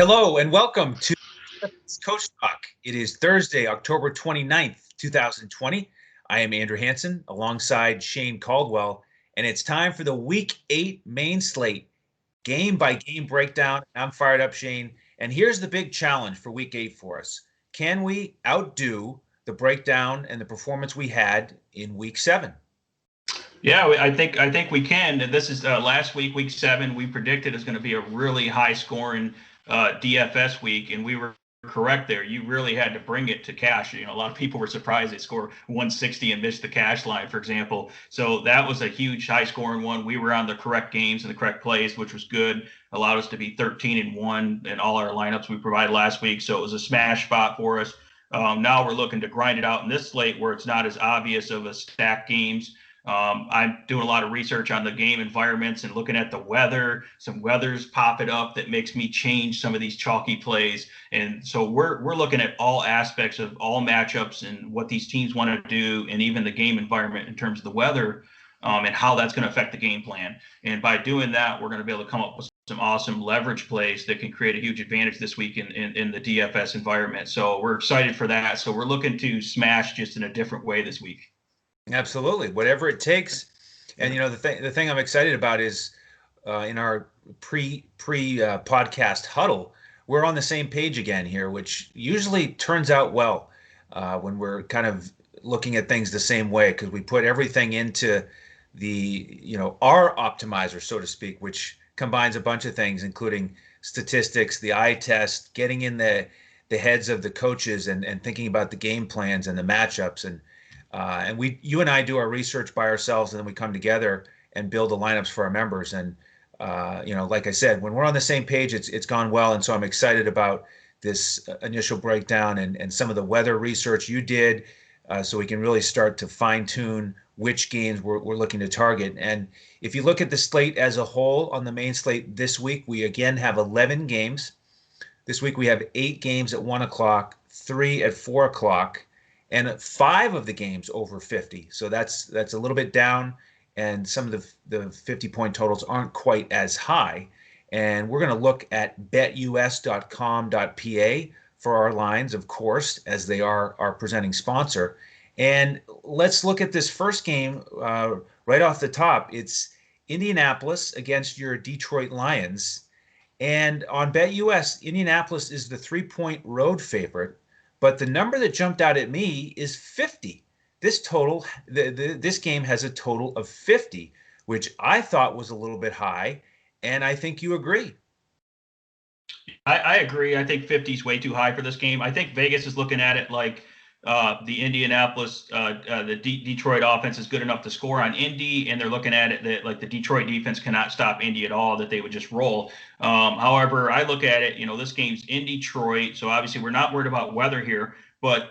Hello and welcome to Coach Talk. It is Thursday, October 29th, 2020. I am Andrew Hansen alongside Shane Caldwell, and it's time for the Week 8 Main Slate game-by-game breakdown. I'm fired up, Shane, and here's the big challenge for Week 8 for us. Can we outdo the breakdown and the performance we had in Week 7? Yeah, I think we can. This is last week, Week 7. We predicted it's going to be a really high-scoring DFS week, and we were correct there. You really had to bring it to cash. A lot of people were surprised they scored 160 and missed the cash line, for example. So that was a huge high-scoring one. We were on the correct games and the correct plays, which was good. Allowed us to be 13-1 in all our lineups we provided last week. So it was a smash spot for us. Now we're looking to grind it out in this slate where it's not as obvious of a stack games. I'm doing a lot of research on the game environments and looking at the weather. Some weather's popping up that makes me change some of these chalky plays. And so we're looking at all aspects of all matchups and what these teams want to do, and even the game environment in terms of the weather and how that's going to affect the game plan. And by doing that, we're going to be able to come up with some awesome leverage plays that can create a huge advantage this week in the DFS environment. So we're excited for that. So we're looking to smash just in a different way this week. Absolutely, whatever it takes. And the thing I'm excited about is in our pre podcast huddle, we're on the same page again here, which usually turns out well when we're kind of looking at things the same way, because we put everything into the our optimizer, so to speak, which combines a bunch of things, including statistics, the eye test, getting in the heads of the coaches and thinking about the game plans and the matchups. And you and I do our research by ourselves, and then we come together and build the lineups for our members. And like I said, when we're on the same page, it's gone well. And so I'm excited about this initial breakdown and some of the weather research you did, so we can really start to fine tune which games we're looking to target. And if you look at the slate as a whole on the main slate this week, we again have 11 games. This week we have 8 games at 1 o'clock, 3 at 4 o'clock. And 5 of the games over 50. So that's a little bit down, and some of the 50-point totals aren't quite as high. And we're going to look at betus.com.pa for our lines, of course, as they are our presenting sponsor. And let's look at this first game right off the top. It's Indianapolis against your Detroit Lions. And on BetUS, Indianapolis is the 3-point road favorite. But the number that jumped out at me is 50. This game has a total of 50, which I thought was a little bit high, and I think you agree. I agree. I think 50 is way too high for this game. I think Vegas is looking at it like the Indianapolis, the Detroit offense is good enough to score on Indy, and they're looking at it that like the Detroit defense cannot stop Indy at all, that they would just roll. However, I look at it, this game's in Detroit, so obviously we're not worried about weather here. But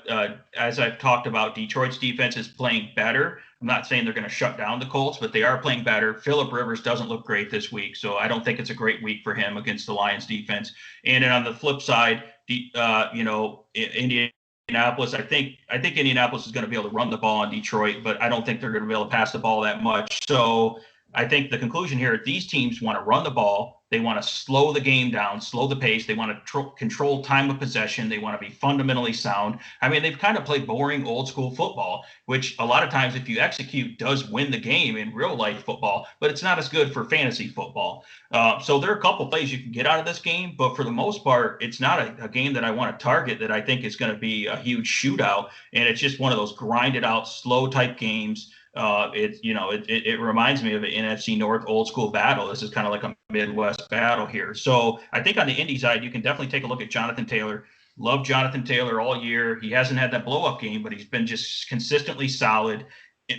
as I've talked about, Detroit's defense is playing better. I'm not saying they're going to shut down the Colts, but they are playing better. Phillip Rivers doesn't look great this week, so I don't think it's a great week for him against the Lions defense. And then on the flip side, Indianapolis, I think Indianapolis is going to be able to run the ball on Detroit, but I don't think they're going to be able to pass the ball that much. So I think the conclusion here, these teams want to run the ball. They want to slow the game down, slow the pace. They want to control time of possession. They want to be fundamentally sound. I mean, they've kind of played boring old school football, which a lot of times if you execute does win the game in real life football, but it's not as good for fantasy football. So there are a couple plays you can get out of this game, but for the most part, it's not a game that I want to target that I think is going to be a huge shootout. And it's just one of those grinded out, slow type games. It reminds me of an NFC North old school battle. This is kind of like a Midwest battle here. So I think on the Indy side, you can definitely take a look at Jonathan Taylor. Love Jonathan Taylor all year. He hasn't had that blow up game, but he's been just consistently solid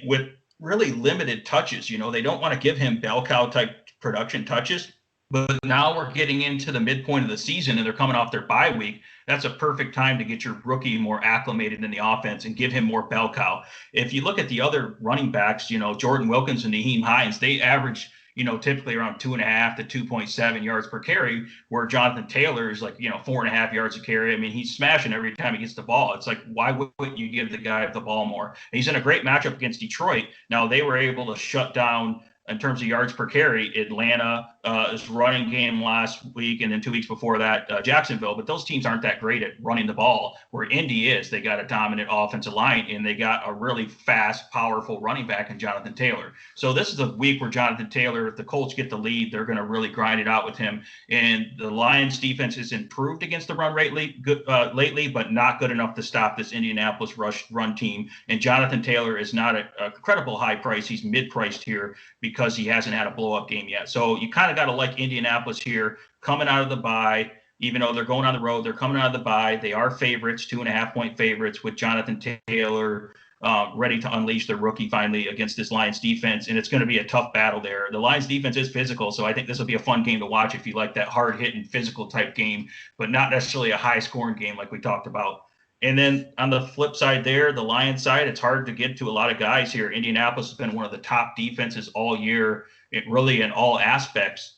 with really limited touches. They don't want to give him bell cow type production touches. But now we're getting into the midpoint of the season and they're coming off their bye week. That's a perfect time to get your rookie more acclimated in the offense and give him more bell cow. If you look at the other running backs, Jordan Wilkins and Nyheim Hines, they average, typically around 2.5 to 2.7 yards per carry, where Jonathan Taylor is like, 4.5 yards a carry. I mean, he's smashing every time he gets the ball. It's like, why wouldn't you give the guy the ball more? And he's in a great matchup against Detroit. Now, they were able to shut down, in terms of yards per carry, Atlanta, his running game last week, and then 2 weeks before that, Jacksonville. But those teams aren't that great at running the ball, where Indy is. They got a dominant offensive line, and they got a really fast, powerful running back in Jonathan Taylor. So this is a week where Jonathan Taylor, if the Colts get the lead, they're going to really grind it out with him. And the Lions defense has improved against the run rate lately, but not good enough to stop this Indianapolis run team. And Jonathan Taylor is not a credible high price. He's mid-priced here because he hasn't had a blow-up game yet. So you kind of got to like Indianapolis here coming out of the bye. Even though they're going on the road, they're coming out of the bye. They are favorites, 2.5-point favorites, with Jonathan Taylor ready to unleash the rookie finally against this Lions defense. And it's going to be a tough battle there. The Lions defense is physical, so I think this will be a fun game to watch if you like that hard-hitting, physical type game, but not necessarily a high-scoring game like we talked about. And then on the flip side there, the Lions side, it's hard to get to a lot of guys here. Indianapolis has been one of the top defenses all year, really in all aspects.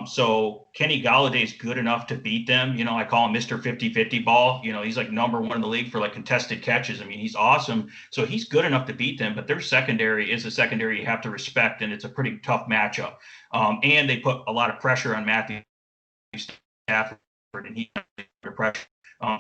So Kenny Galladay's good enough to beat them. I call him Mr. 50-50 ball. He's like number one in the league for like contested catches. I mean, he's awesome. So he's good enough to beat them, but their secondary is a secondary you have to respect, and it's a pretty tough matchup. And they put a lot of pressure on Matthew Stafford, and he under pressure.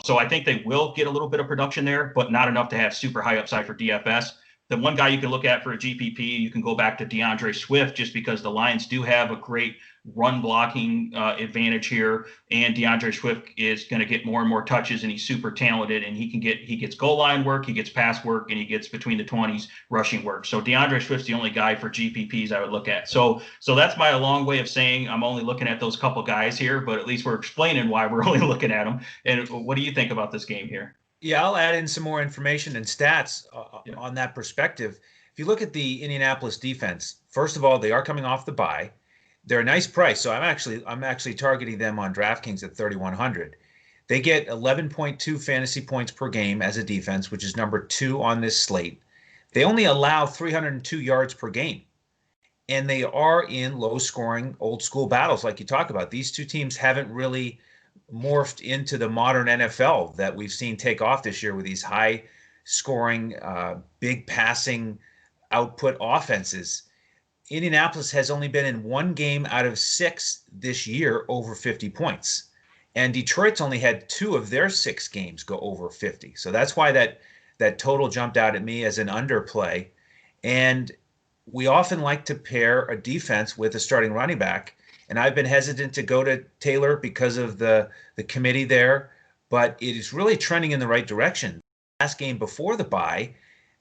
So I think they will get a little bit of production there, but not enough to have super high upside for DFS. The one guy you can look at for a GPP, you can go back to DeAndre Swift, just because the Lions do have a great run blocking advantage here, and DeAndre Swift is going to get more and more touches, and he's super talented, and he gets goal line work, he gets pass work, and he gets between the 20s rushing work. So DeAndre Swift's the only guy for GPPs I would look at. So that's my long way of saying I'm only looking at those couple guys here, but at least we're explaining why we're only looking at them. And what do you think about this game here? Yeah, I'll add in some more information and stats on that perspective. If you look at the Indianapolis defense, first of all, they are coming off the bye. They're a nice price, so I'm actually targeting them on DraftKings at 3,100. They get 11.2 fantasy points per game as a defense, which is number 2 on this slate. They only allow 302 yards per game, and they are in low-scoring, old-school battles like you talk about. These two teams haven't really morphed into the modern NFL that we've seen take off this year with these high-scoring, big passing output offenses. Indianapolis has only been in one game out of 6 this year over 50 points. And Detroit's only had 2 of their 6 games go over 50. So that's why that total jumped out at me as an underplay. And we often like to pair a defense with a starting running back. And I've been hesitant to go to Taylor because of the committee there. But it is really trending in the right direction. Last game before the bye,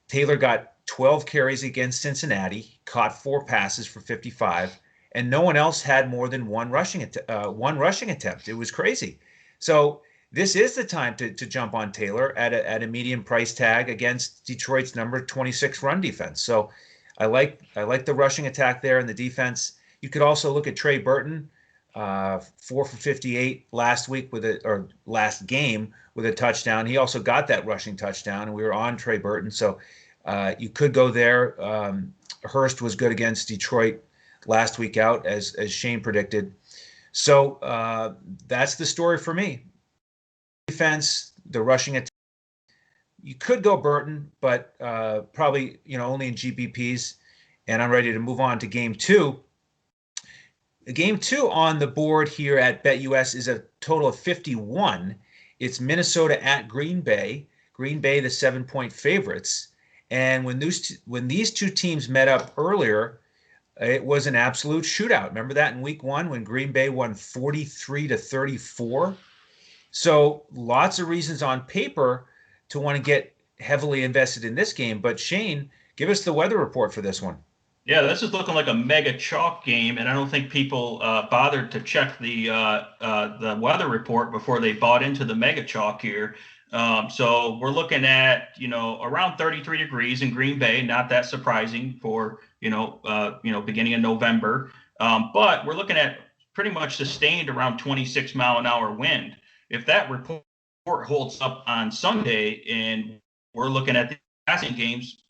Taylor got 12 carries against Cincinnati, caught 4 passes for 55, and no one else had more than one rushing attempt. It was crazy. So this is the time to jump on Taylor at a medium price tag against Detroit's number 26 run defense. So I like the rushing attack there and the defense. You could also look at Trey Burton, 4 for 58 last game with a touchdown. He also got that rushing touchdown, and we were on Trey Burton. So you could go there. Hurst was good against Detroit last week out, as Shane predicted. So that's the story for me. Defense, the rushing attack. You could go Burton, but probably only in GPPs. And I'm ready to move on to game 2. Game 2 on the board here at BetUS is a total of 51. It's Minnesota at Green Bay. Green Bay, the 7-point favorites. And when these two teams met up earlier, it was an absolute shootout. Remember that in week 1 when Green Bay won 43-34? So lots of reasons on paper to want to get heavily invested in this game. But Shane, give us the weather report for this one. Yeah, this is looking like a mega chalk game, and I don't think people bothered to check the weather report before they bought into the mega chalk here. So we're looking at around 33 degrees in Green Bay. Not that surprising for beginning of November, but we're looking at pretty much sustained around 26 mile an hour wind. If that report holds up on Sunday, and we're looking at the passing games,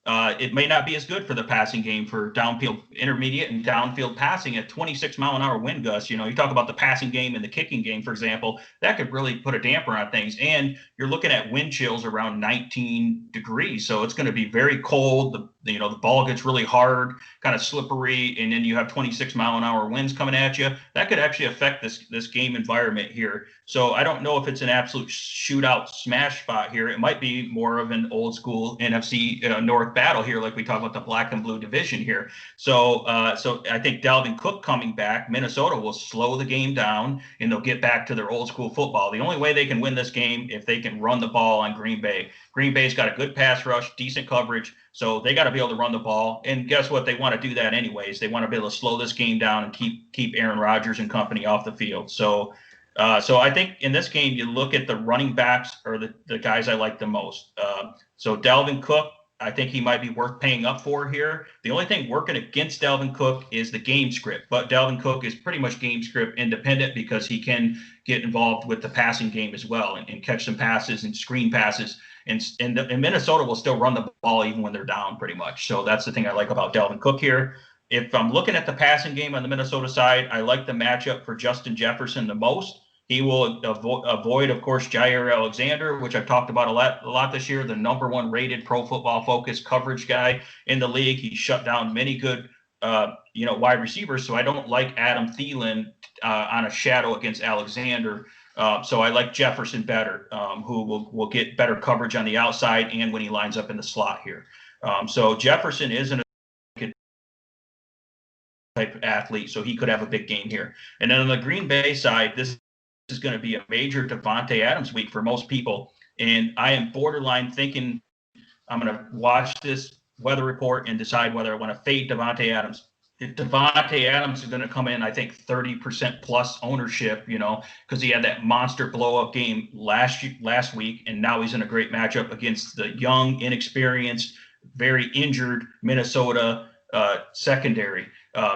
It may not be as good for the passing game for downfield, intermediate, and downfield passing at 26-mile-an-hour wind gusts. You talk about the passing game and the kicking game, for example, that could really put a damper on things. And you're looking at wind chills around 19 degrees, so it's going to be very cold. The ball gets really hard, kind of slippery, and then you have 26-mile-an-hour winds coming at you. That could actually affect this game environment here. So I don't know if it's an absolute shootout smash spot here. It might be more of an old school NFC North battle here, like we talk about the black and blue division here. So I think Dalvin Cook coming back, Minnesota will slow the game down and they'll get back to their old school football. The only way they can win this game if they can run the ball on Green Bay. Green Bay's got a good pass rush, decent coverage, so they got to be able to run the ball. And guess what? They want to do that anyways. They want to be able to slow this game down and keep Aaron Rodgers and company off the field. So I think in this game, you look at the running backs or the guys I like the most. So Dalvin Cook, I think he might be worth paying up for here. The only thing working against Dalvin Cook is the game script, but Dalvin Cook is pretty much game script independent because he can get involved with the passing game as well and catch some passes and screen passes. And Minnesota will still run the ball even when they're down pretty much. So that's the thing I like about Dalvin Cook here. If I'm looking at the passing game on the Minnesota side, I like the matchup for Justin Jefferson the most. He will avoid, of course, Jair Alexander, which I've talked about a lot this year, the number one rated Pro Football Focus coverage guy in the league. He shut down many good, wide receivers. So I don't like Adam Thielen on a shadow against Alexander. So I like Jefferson better, who will get better coverage on the outside and when he lines up in the slot here. So Jefferson isn't a type of athlete, so he could have a big game here. And then on the Green Bay side, this is going to be a major Davante Adams week for most people. And I am borderline thinking I'm going to watch this weather report and decide whether I want to fade Davante Adams. If Davante Adams is going to come in, I think 30% plus ownership, because he had that monster blow-up game last week, and now he's in a great matchup against the young, inexperienced, very injured Minnesota secondary.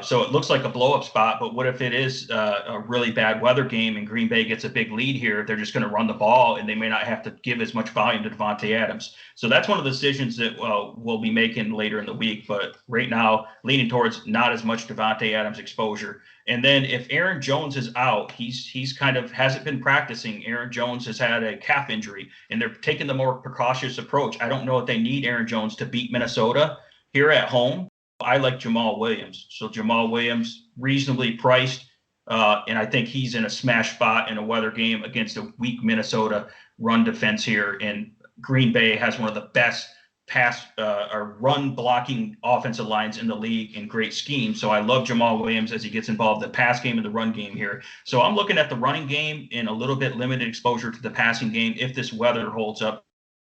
So it looks like a blow-up spot, but what if it is a really bad weather game and Green Bay gets a big lead here? They're just going to run the ball, and they may not have to give as much volume to Davante Adams. So that's one of the decisions that we'll be making later in the week. But right now, leaning towards not as much Davante Adams exposure. And then if Aaron Jones is out, he's kind of hasn't been practicing. Aaron Jones has had a calf injury, and they're taking the more precautious approach. I don't know if they need Aaron Jones to beat Minnesota here at home. I like Jamal Williams. So Jamal Williams, reasonably priced, and I think he's in a smash spot in a weather game against a weak Minnesota run defense here. And Green Bay has one of the best pass or run blocking offensive lines in the league in great scheme. So I love Jamal Williams as he gets involved in the pass game and the run game here. So I'm looking at the running game and a little bit limited exposure to the passing game if this weather holds up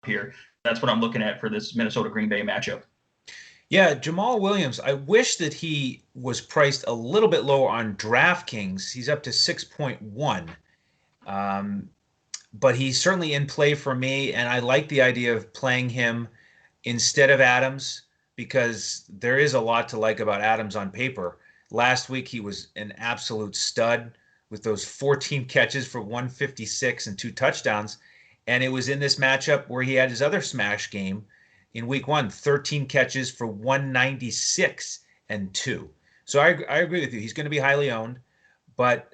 here. That's what I'm looking at for this Minnesota Green Bay matchup. Yeah, Jamal Williams, I wish that he was priced a little bit lower on DraftKings. He's up to 6.1. But he's certainly in play for me, and I like the idea of playing him instead of Adams because there is a lot to like about Adams on paper. Last week, he was an absolute stud with those 14 catches for 156 and 2 touchdowns. And it was in this matchup where he had his other smash game in week 1, 13 catches for 196 and 2. So I agree with you. He's going to be highly owned, but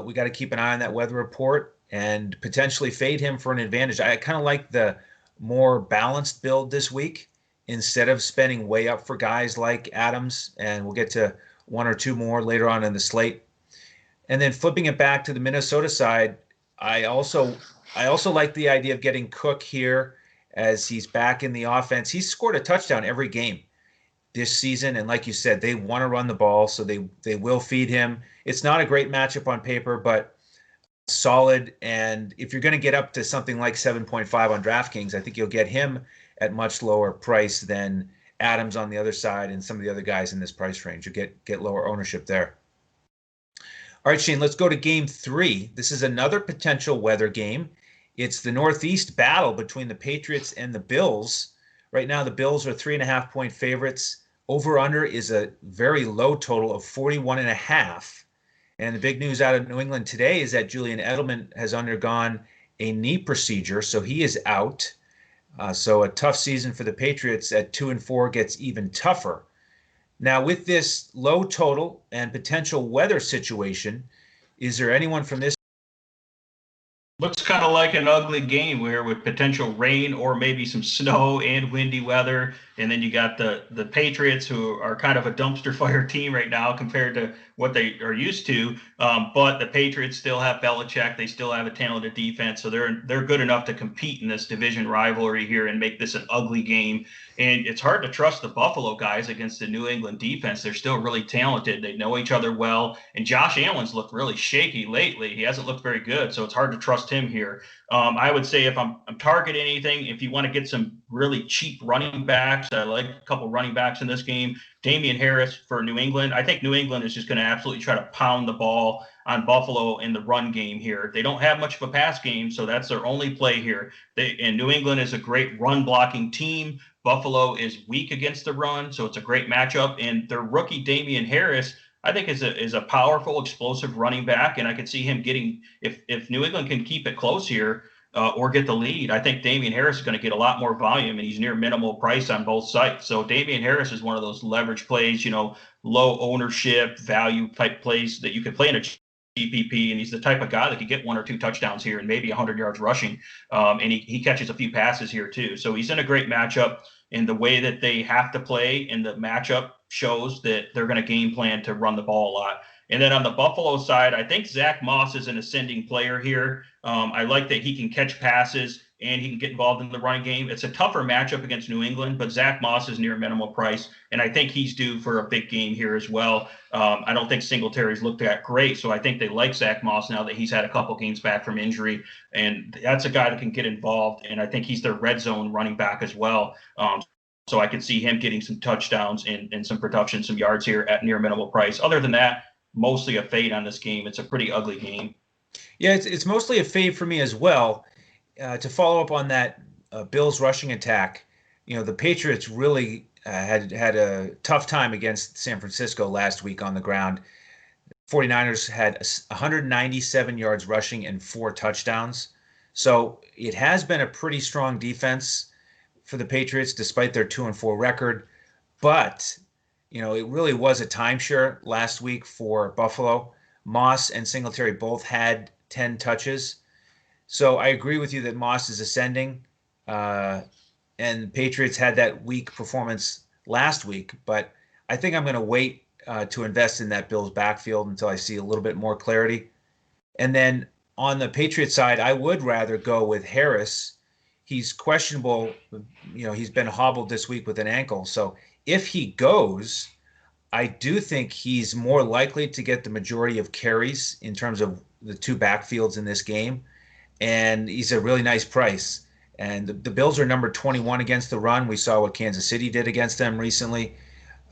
we got to keep an eye on that weather report and potentially fade him for an advantage. I kind of like the more balanced build this week instead of spending way up for guys like Adams, and we'll get to one or two more later on in the slate. And then flipping it back to the Minnesota side, I also like the idea of getting Cook here as he's back in the offense. He's scored a touchdown every game this season, and like you said, they want to run the ball, so they will feed him. It's not a great matchup on paper, but solid. And if you're going to get up to something like 7.5 on DraftKings, I think you'll get him at much lower price than Adams on the other side and some of the other guys in this price range. You get lower ownership there. All right, Shane, let's go to game 3. This is another potential weather game. It's the Northeast battle between the Patriots and the Bills. Right now, the Bills are 3.5-point favorites. Over-under is a very low total of 41.5. And the big news out of New England today is that Julian Edelman has undergone a knee procedure, so he is out. So a tough season for the Patriots at 2-4 gets even tougher. Now, with this low total and potential weather situation, is there anyone from this? Looks kind of like an ugly game here with potential rain or maybe some snow and windy weather. And then you got the Patriots, who are kind of a dumpster fire team right now compared to what they are used to. But the Patriots still have Belichick. They still have a talented defense. So they're good enough to compete in this division rivalry here and make this an ugly game. And it's hard to trust the Buffalo guys against the New England defense. They're still really talented. They know each other well. And Josh Allen's looked really shaky lately. He hasn't looked very good. So it's hard to trust him here. I would say if I'm targeting anything, if you want to get some really cheap running backs, I like a couple running backs in this game. Damien Harris for New England. I think New England is just going to absolutely try to pound the ball on Buffalo in the run game here. They don't have much of a pass game, so that's their only play here. And New England is a great run blocking team. Buffalo is weak against the run, so it's a great matchup. And their rookie Damien Harris, I think, is a powerful, explosive running back, and I could see him getting, if New England can keep it close here or get the lead, I think Damien Harris is going to get a lot more volume, and he's near minimal price on both sides. So Damien Harris is one of those leverage plays, low ownership, value type plays that you could play in a GPP, and he's the type of guy that could get 1 or 2 touchdowns here and maybe 100 yards rushing, and he catches a few passes here too. So he's in a great matchup, and the way that they have to play in the matchup shows that they're going to game plan to run the ball a lot. And then on the Buffalo side, I think Zack Moss is an ascending player here. I like that he can catch passes and he can get involved in the running game. It's a tougher matchup against New England, but Zack Moss is near minimal price, and I think he's due for a big game here as well. I don't think Singletary's looked that great, so I think they like Zack Moss now that he's had a couple games back from injury, and that's a guy that can get involved, and I think he's their red zone running back as well. So I could see him getting some touchdowns and some production, some yards here at near minimal price. Other than that, mostly a fade on this game. It's a pretty ugly game. Yeah, it's mostly a fade for me as well. To follow up on that Bills rushing attack, the Patriots really had a tough time against San Francisco last week on the ground. 49ers had 197 yards rushing and 4 touchdowns. So it has been a pretty strong defense for the Patriots, despite their 2-4 record. But, it really was a timeshare last week for Buffalo. Moss and Singletary both had 10 touches. So I agree with you that Moss is ascending. And the Patriots had that weak performance last week. But I think I'm going to wait to invest in that Bills backfield until I see a little bit more clarity. And then on the Patriots side, I would rather go with Harris. He's questionable. He's been hobbled this week with an ankle. So if he goes, I do think he's more likely to get the majority of carries in terms of the 2 backfields in this game. And he's a really nice price. And the Bills are number 21 against the run. We saw what Kansas City did against them recently.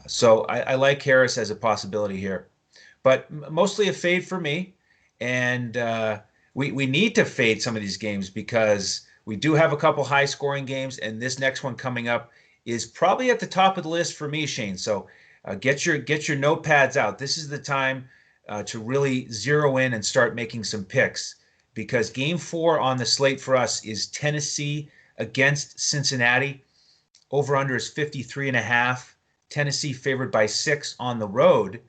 So I like Harris as a possibility here. But mostly a fade for me. And we need to fade some of these games because we do have a couple high-scoring games, and this next one coming up is probably at the top of the list for me, Shane. So get your notepads out. This is the time to really zero in and start making some picks, because Game 4 on the slate for us is Tennessee against Cincinnati. Over/under is 53.5. Tennessee favored by 6 on the road,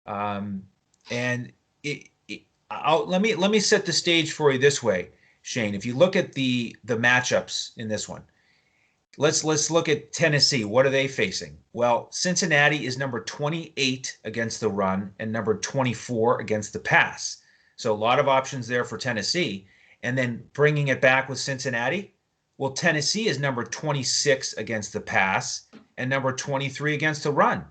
and let me set the stage for you this way, Shane. If you look at the matchups in this one, let's look at Tennessee. What are they facing? Well, Cincinnati is number 28 against the run and number 24 against the pass. So a lot of options there for Tennessee. And then bringing it back with Cincinnati, well, Tennessee is number 26 against the pass and number 23 against the run.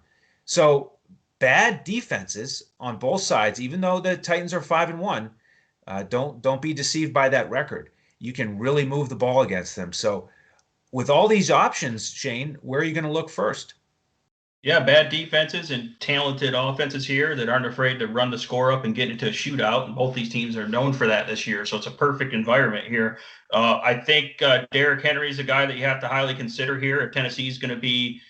So bad defenses on both sides. Even though the Titans are 5-1, don't be deceived by that record. You can really move the ball against them. So with all these options, Shane, where are you going to look first? Yeah, bad defenses and talented offenses here that aren't afraid to run the score up and get into a shootout. And both these teams are known for that this year. So it's a perfect environment here. I think Derrick Henry is a guy that you have to highly consider here. If Tennessee is going to be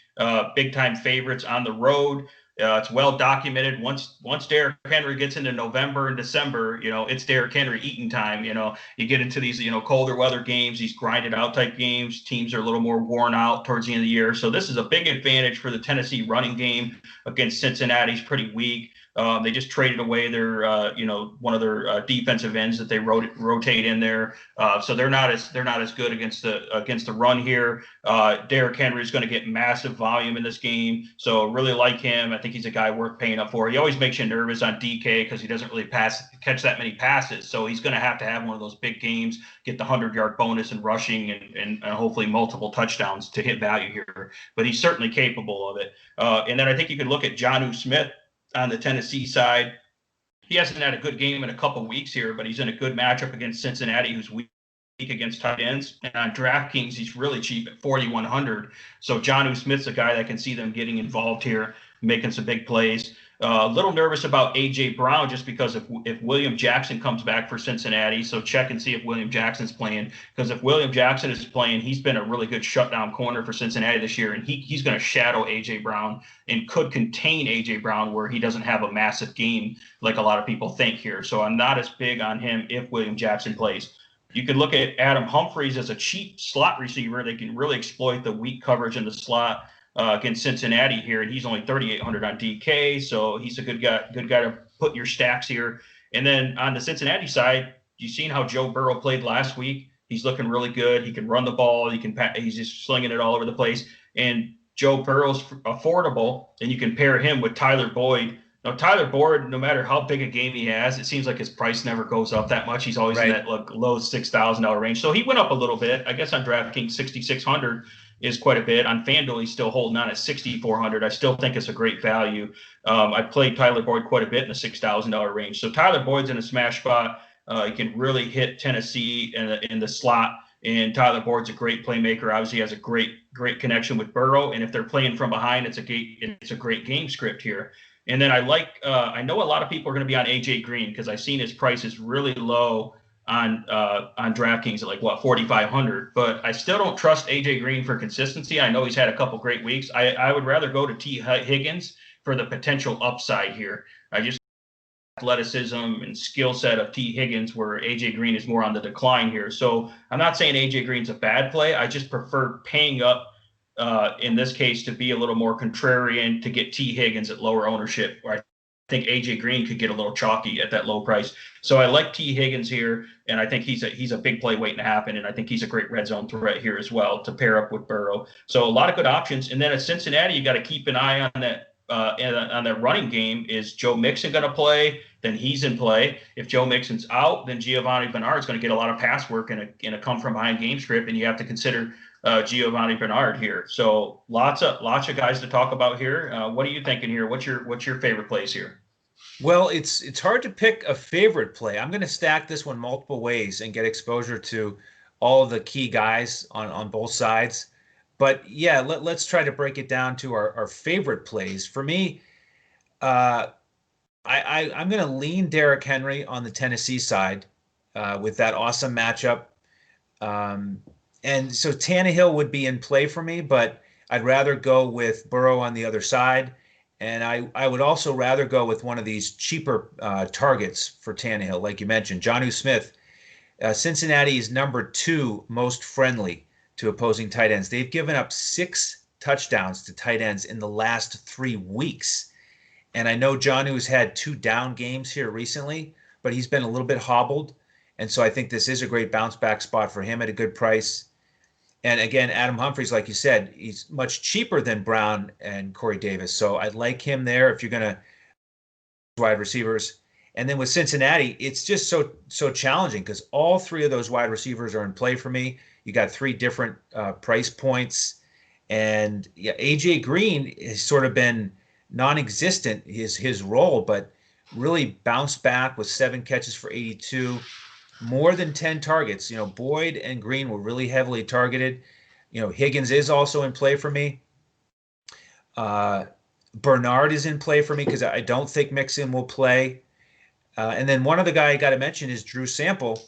big-time favorites on the road, It's well documented. Once Derrick Henry gets into November and December, it's Derrick Henry eating time. You get into these colder weather games, these grinded out type games. Teams are a little more worn out towards the end of the year, so this is a big advantage for the Tennessee running game against Cincinnati's pretty weak. They just traded away their, one of their defensive ends that they rotate in there, so they're not as good against the run here. Derrick Henry is going to get massive volume in this game, so really like him. I think he's a guy worth paying up for. He always makes you nervous on DK because he doesn't really catch that many passes, so he's going to have one of those big games, get the 100-yard bonus in rushing and hopefully multiple touchdowns to hit value here. But he's certainly capable of it. And then I think you could look at Jonnu Smith on the Tennessee side. He hasn't had a good game in a couple weeks here, but he's in a good matchup against Cincinnati, who's weak against tight ends. And on DraftKings, he's really cheap at 4,100. So Jonnu Smith's a guy that can see them getting involved here, making some big plays. A little nervous about A.J. Brown just because if William Jackson comes back for Cincinnati, so check and see if William Jackson's playing, because if William Jackson is playing, he's been a really good shutdown corner for Cincinnati this year, and he's going to shadow A.J. Brown and could contain A.J. Brown where he doesn't have a massive game like a lot of people think here. So I'm not as big on him if William Jackson plays. You can look at Adam Humphries as a cheap slot receiver. They can really exploit the weak coverage in the slot against Cincinnati here, and he's only 3,800 on DK, so he's a good guy to put in your stacks here. And then on the Cincinnati side, you've seen how Joe Burrow played last week. He's looking really good. He can run the ball. He's just slinging it all over the place. And Joe Burrow's affordable, and you can pair him with Tyler Boyd. Now, Tyler Boyd, no matter how big a game he has, it seems like his price never goes up that much. He's always in that low $6,000 range. So he went up a little bit. I guess on DraftKings, 6,600 is quite a bit. On FanDuel, he's still holding on at 6,400. I still think it's a great value. I played Tyler Boyd quite a bit in the $6,000 range. So Tyler Boyd's in a smash spot. He can really hit Tennessee in the slot. And Tyler Boyd's a great playmaker. Obviously, he has a great connection with Burrow. And if they're playing from behind, it's a great game script here. And then I know a lot of people are going to be on AJ Green because I've seen his price is really low on DraftKings at 4,500. But I still don't trust AJ Green for consistency. I know he's had a couple great weeks. I would rather go to T Higgins for the potential upside here. I just athleticism and skill set of T Higgins, where AJ Green is more on the decline here. So I'm not saying AJ Green's a bad play. I just prefer paying up in this case to be a little more contrarian to get T Higgins at lower ownership, where I think AJ Green could get a little chalky at that low price. So I like T Higgins here, and I think he's a big play waiting to happen, and I think he's a great red zone threat here as well to pair up with Burrow. So a lot of good options. And then at Cincinnati, you got to keep an eye on that on that running game. Is Joe Mixon going to play? Then he's in play. If Joe Mixon's out, then Giovanni Bernard's going to get a lot of pass work in a come from behind game script, and you have to consider Giovanni Bernard here. So lots of guys to talk about here. What are you thinking here? What's your favorite plays here? Well, it's hard to pick a favorite play. I'm going to stack this one multiple ways and get exposure to all of the key guys on both sides. But yeah, let's try to break it down to our favorite plays. For me, I'm going to lean Derrick Henry on the Tennessee side with that awesome matchup. And so Tannehill would be in play for me, but I'd rather go with Burrow on the other side. And I would also rather go with one of these cheaper targets for Tannehill, like you mentioned, Jonnu Smith. Cincinnati is number 2 most friendly to opposing tight ends. They've given up 6 touchdowns to tight ends in the last 3 weeks. And I know Jonnu's had 2 down games here recently, but he's been a little bit hobbled. And so I think this is a great bounce back spot for him at a good price. And again, Adam Humphries, like you said, he's much cheaper than Brown and Corey Davis. So I'd like him there if you're going to wide receivers. And then with Cincinnati, it's just so challenging because all 3 of those wide receivers are in play for me. You got 3 different price points. And yeah, AJ Green has sort of been non-existent, his role, but really bounced back with 7 catches for 82. More than 10 targets. Boyd and Green were really heavily targeted. Higgins is also in play for me. Bernard is in play for me because I don't think Mixon will play. And then one other guy I got to mention is Drew Sample,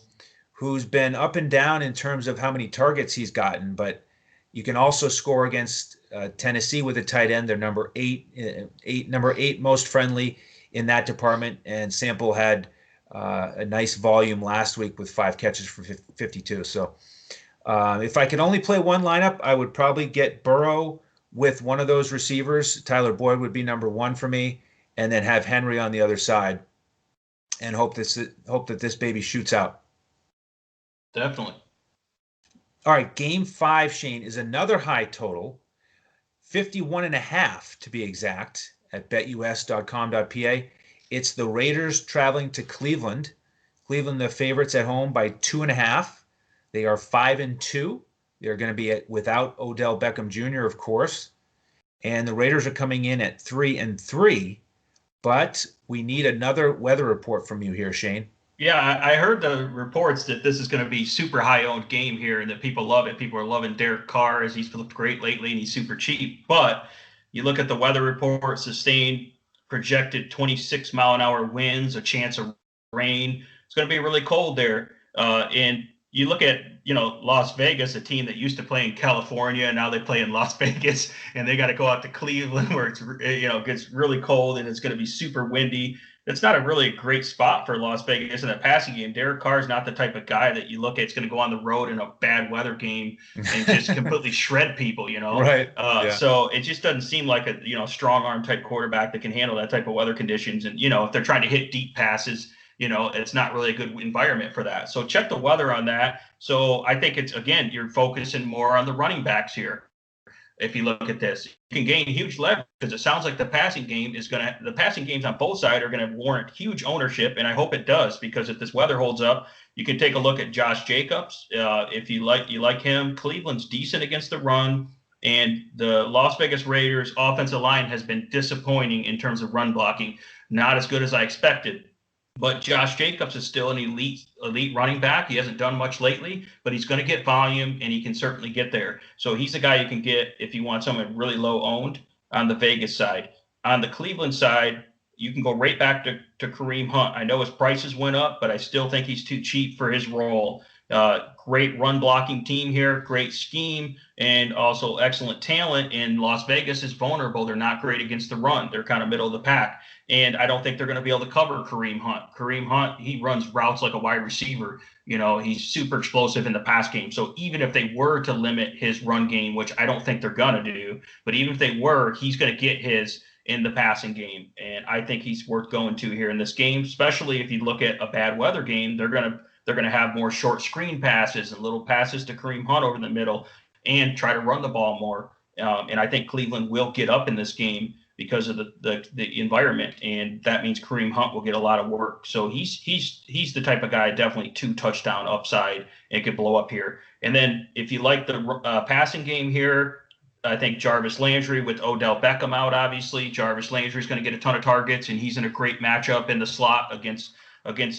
who's been up and down in terms of how many targets he's gotten. But you can also score against Tennessee with a tight end. They're number eight most friendly in that department. And Sample had a nice volume last week with 5 catches for 52. So if I could only play one lineup, I would probably get Burrow with one of those receivers. Tyler Boyd would be number 1 for me, and then have Henry on the other side, and hope that this baby shoots out. Definitely. All right, game 5, Shane, is another high total, 51.5 to be exact, at betus.com.pa. It's the Raiders traveling to Cleveland. Cleveland, the favorites at home by 2.5. They are 5-2. They're going to be without Odell Beckham Jr., of course. And the Raiders are coming in at 3-3. But we need another weather report from you here, Shane. Yeah, I heard the reports that this is going to be super high-owned game here and that people love it. People are loving Derek Carr as he's looked great lately and he's super cheap. But you look at the weather report, sustained projected 26-mile-an-hour winds, a chance of rain. It's going to be really cold there. And you look at, Las Vegas, a team that used to play in California, and now they play in Las Vegas, and they got to go out to Cleveland where it's, gets really cold and it's going to be super windy. It's not a really great spot for Las Vegas in a passing game. Derek Carr is not the type of guy that you look at. It's going to go on the road in a bad weather game and just completely shred people, Right. So it just doesn't seem like a, strong arm type quarterback that can handle that type of weather conditions. And, if they're trying to hit deep passes, it's not really a good environment for that. So check the weather on that. So I think it's, again, you're focusing more on the running backs here. If you look at this, you can gain huge leverage because it sounds like the passing games on both sides are going to warrant huge ownership. And I hope it does, because if this weather holds up, you can take a look at Josh Jacobs. If you like him, Cleveland's decent against the run, and the Las Vegas Raiders offensive line has been disappointing in terms of run blocking. Not as good as I expected. But Josh Jacobs is still an elite running back. He hasn't done much lately, but he's going to get volume, and he can certainly get there. So he's a guy you can get if you want someone really low owned on the Vegas side. On the Cleveland side, you can go right back to Kareem Hunt. I know his prices went up, but I still think he's too cheap for his role. Great run blocking team here, great scheme, and also excellent talent. And Las Vegas is vulnerable. They're not great against the run. They're kind of middle of the pack. And I don't think they're going to be able to cover Kareem Hunt. Kareem Hunt, he runs routes like a wide receiver. He's super explosive in the pass game. So even if they were to limit his run game, which I don't think they're going to do, but even if they were, he's going to get his in the passing game. And I think he's worth going to here in this game, especially if you look at a bad weather game. They're going to have more short screen passes and little passes to Kareem Hunt over the middle and try to run the ball more. And I think Cleveland will get up in this game because of the environment, and that means Kareem Hunt will get a lot of work. So he's the type of guy, definitely 2 touchdown upside, and could blow up here. And then if you like the passing game here, I think Jarvis Landry with Odell Beckham out, obviously. Jarvis Landry is going to get a ton of targets, and he's in a great matchup in the slot against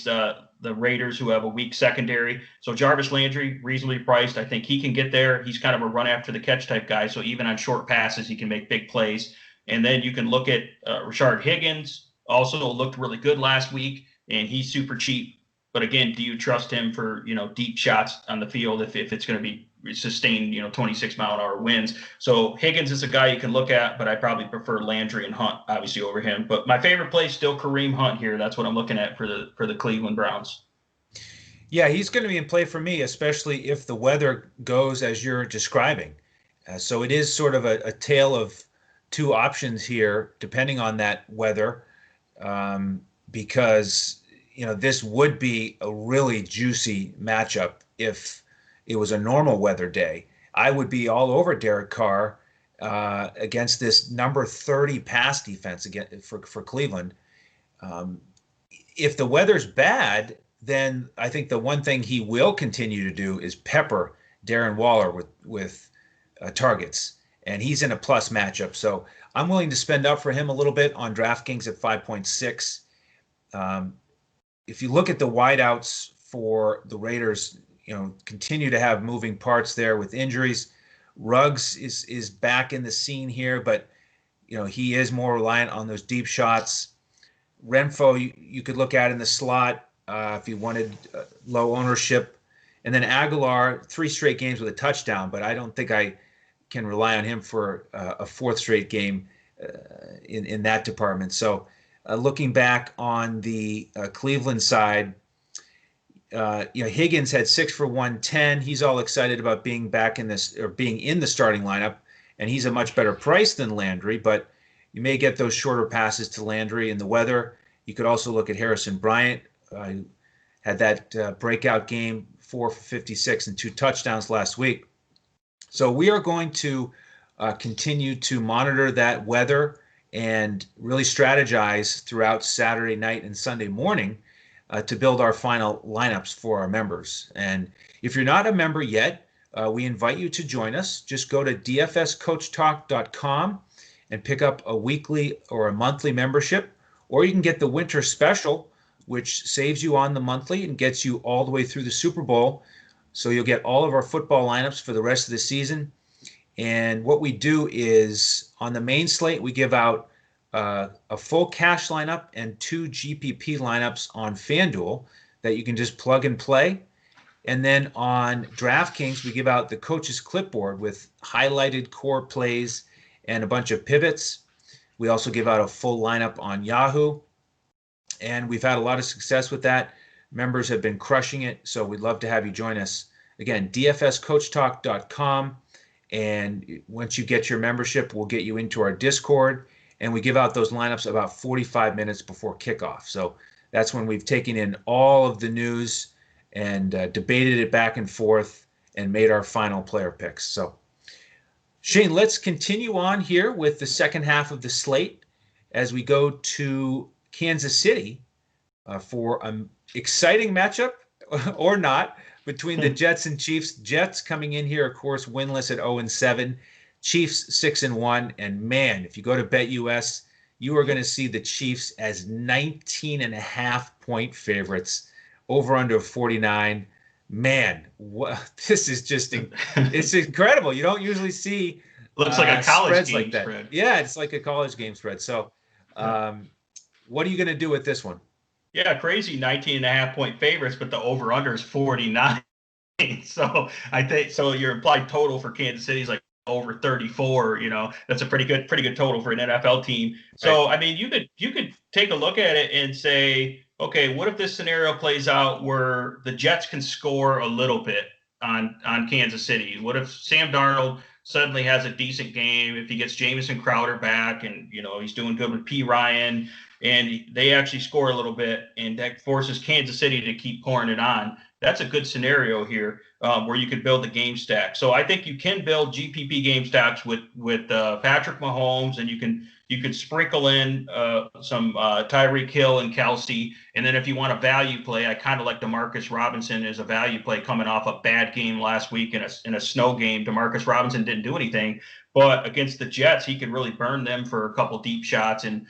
the Raiders, who have a weak secondary. So Jarvis Landry, reasonably priced. I think he can get there. He's kind of a run after the catch type guy. So even on short passes, he can make big plays. And then you can look at Rashard Higgins, also looked really good last week, and he's super cheap. But again, do you trust him for, deep shots on the field if it's going to be sustained, 26-mile-an-hour winds? So Higgins is a guy you can look at, but I probably prefer Landry and Hunt, obviously, over him. But my favorite play is still Kareem Hunt here. That's what I'm looking at for the Cleveland Browns. Yeah, he's going to be in play for me, especially if the weather goes as you're describing. So it is sort of a tale of 2 options here, depending on that weather, because this would be a really juicy matchup if it was a normal weather day. I would be all over Derek Carr against this number 30 pass defense again for Cleveland. If the weather's bad, then I think the one thing he will continue to do is pepper Darren Waller with targets. And he's in a plus matchup. So I'm willing to spend up for him a little bit on DraftKings at 5.6. If you look at the wideouts for the Raiders, continue to have moving parts there with injuries. Ruggs is back in the scene here, but he is more reliant on those deep shots. Renfro, you could look at in the slot if you wanted low ownership. And then Aguilar, 3 straight games with a touchdown, but I don't think I can rely on him for a fourth straight game in that department. So looking back on the Cleveland side, Higgins had 6 for 110. He's all excited about being back in this, or being in the starting lineup, and he's a much better price than Landry, but you may get those shorter passes to Landry in the weather. You could also look at Harrison Bryant, who had that breakout game, 4 for 56 and 2 touchdowns last week. So we are going to continue to monitor that weather and really strategize throughout Saturday night and Sunday morning to build our final lineups for our members. And if you're not a member yet, we invite you to join us. Just go to dfscoachtalk.com and pick up a weekly or a monthly membership, or you can get the winter special, which saves you on the monthly and gets you all the way through the Super Bowl. So you'll get all of our football lineups for the rest of the season. And what we do is on the main slate, we give out a full cash lineup and 2 GPP lineups on FanDuel that you can just plug and play. And then on DraftKings, we give out the coach's clipboard with highlighted core plays and a bunch of pivots. We also give out a full lineup on Yahoo. And we've had a lot of success with that. Members have been crushing it, so we'd love to have you join us. Again, dfscoachtalk.com. And once you get your membership, we'll get you into our Discord. And we give out those lineups about 45 minutes before kickoff. So that's when we've taken in all of the news and debated it back and forth and made our final player picks. So, Shane, let's continue on here with the second half of the slate as we go to Kansas City for an exciting matchup or not between the Jets and Chiefs. Jets coming in here, of course, winless at 0-7. Chiefs 6-1. And man, if you go to BetUS, you are going to see the Chiefs as 19.5-point favorites, over under 49. Man, this is just it's incredible. You don't usually see looks like a college spreads game like that. Spread. Yeah, it's like a college game spread. So what are you going to do with this one? Yeah, crazy 19.5-point favorites, but the over under is 49. So I think your implied total for Kansas City is like over 34. That's a pretty good total for an NFL team. So right. I mean, you could take a look at it and say, okay, what if this scenario plays out where the Jets can score a little bit on Kansas City? What if Sam Darnold suddenly has a decent game, if he gets Jamison Crowder back and he's doing good with P. Ryan, and they actually score a little bit, and that forces Kansas City to keep pouring it on? That's a good scenario here where you could build a game stack. So I think you can build GPP game stacks with Patrick Mahomes, and you could sprinkle in some Tyreek Hill and Kelsey. And then if you want a value play, I kind of like Demarcus Robinson as a value play coming off a bad game last week in a snow game. Demarcus Robinson didn't do anything, but against the Jets, he could really burn them for a couple deep shots. And,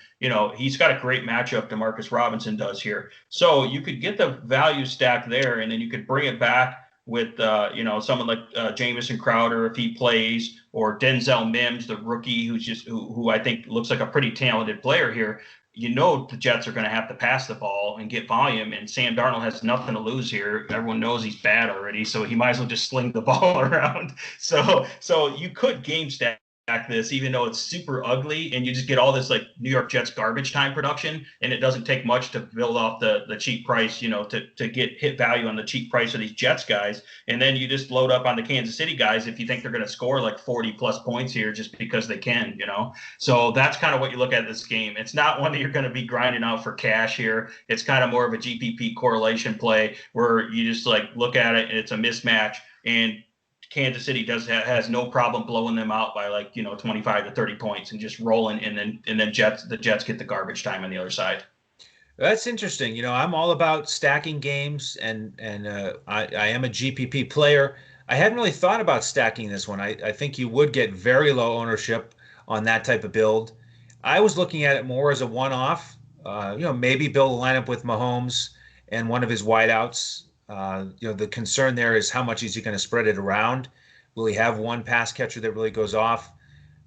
he's got a great matchup, Demarcus Robinson does here. So you could get the value stack there, and then you could bring it back with, someone like Jamison Crowder if he plays, or Denzel Mims, the rookie, who I think looks like a pretty talented player here. The Jets are going to have to pass the ball and get volume, and Sam Darnold has nothing to lose here. Everyone knows he's bad already, so he might as well just sling the ball around. So you could game stack this, even though it's super ugly, and you just get all this like New York Jets garbage time production, and it doesn't take much to build off the cheap price, to get hit value on the cheap price of these Jets guys. And then you just load up on the Kansas City guys if you think they're going to score like 40 plus points here just because they can, So that's kind of what you look at this game. It's not one that you're going to be grinding out for cash here. It's kind of more of a GPP correlation play where you just like look at it and it's a mismatch, and Kansas City has no problem blowing them out by 25 to 30 points and just rolling, and then the Jets get the garbage time on the other side. That's interesting. I'm all about stacking games, and I am a GPP player. I hadn't really thought about stacking this one. I think you would get very low ownership on that type of build. I was looking at it more as a one-off. Maybe build a lineup with Mahomes and one of his wideouts. The concern there is how much is he going to spread it around? Will he have one pass catcher that really goes off?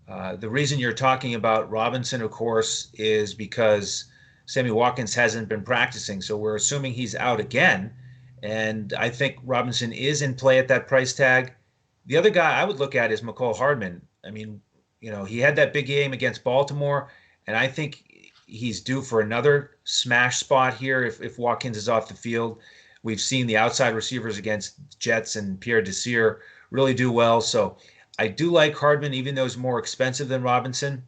The reason you're talking about Robinson, of course, is because Sammy Watkins hasn't been practicing, so we're assuming he's out again. And I think Robinson is in play at that price tag. The other guy I would look at is Macaula Hardman. I mean, he had that big game against Baltimore, and I think he's due for another smash spot here if Watkins is off the field. We've seen the outside receivers against Jets and Pierre Desir really do well. So I do like Hardman, even though he's more expensive than Robinson.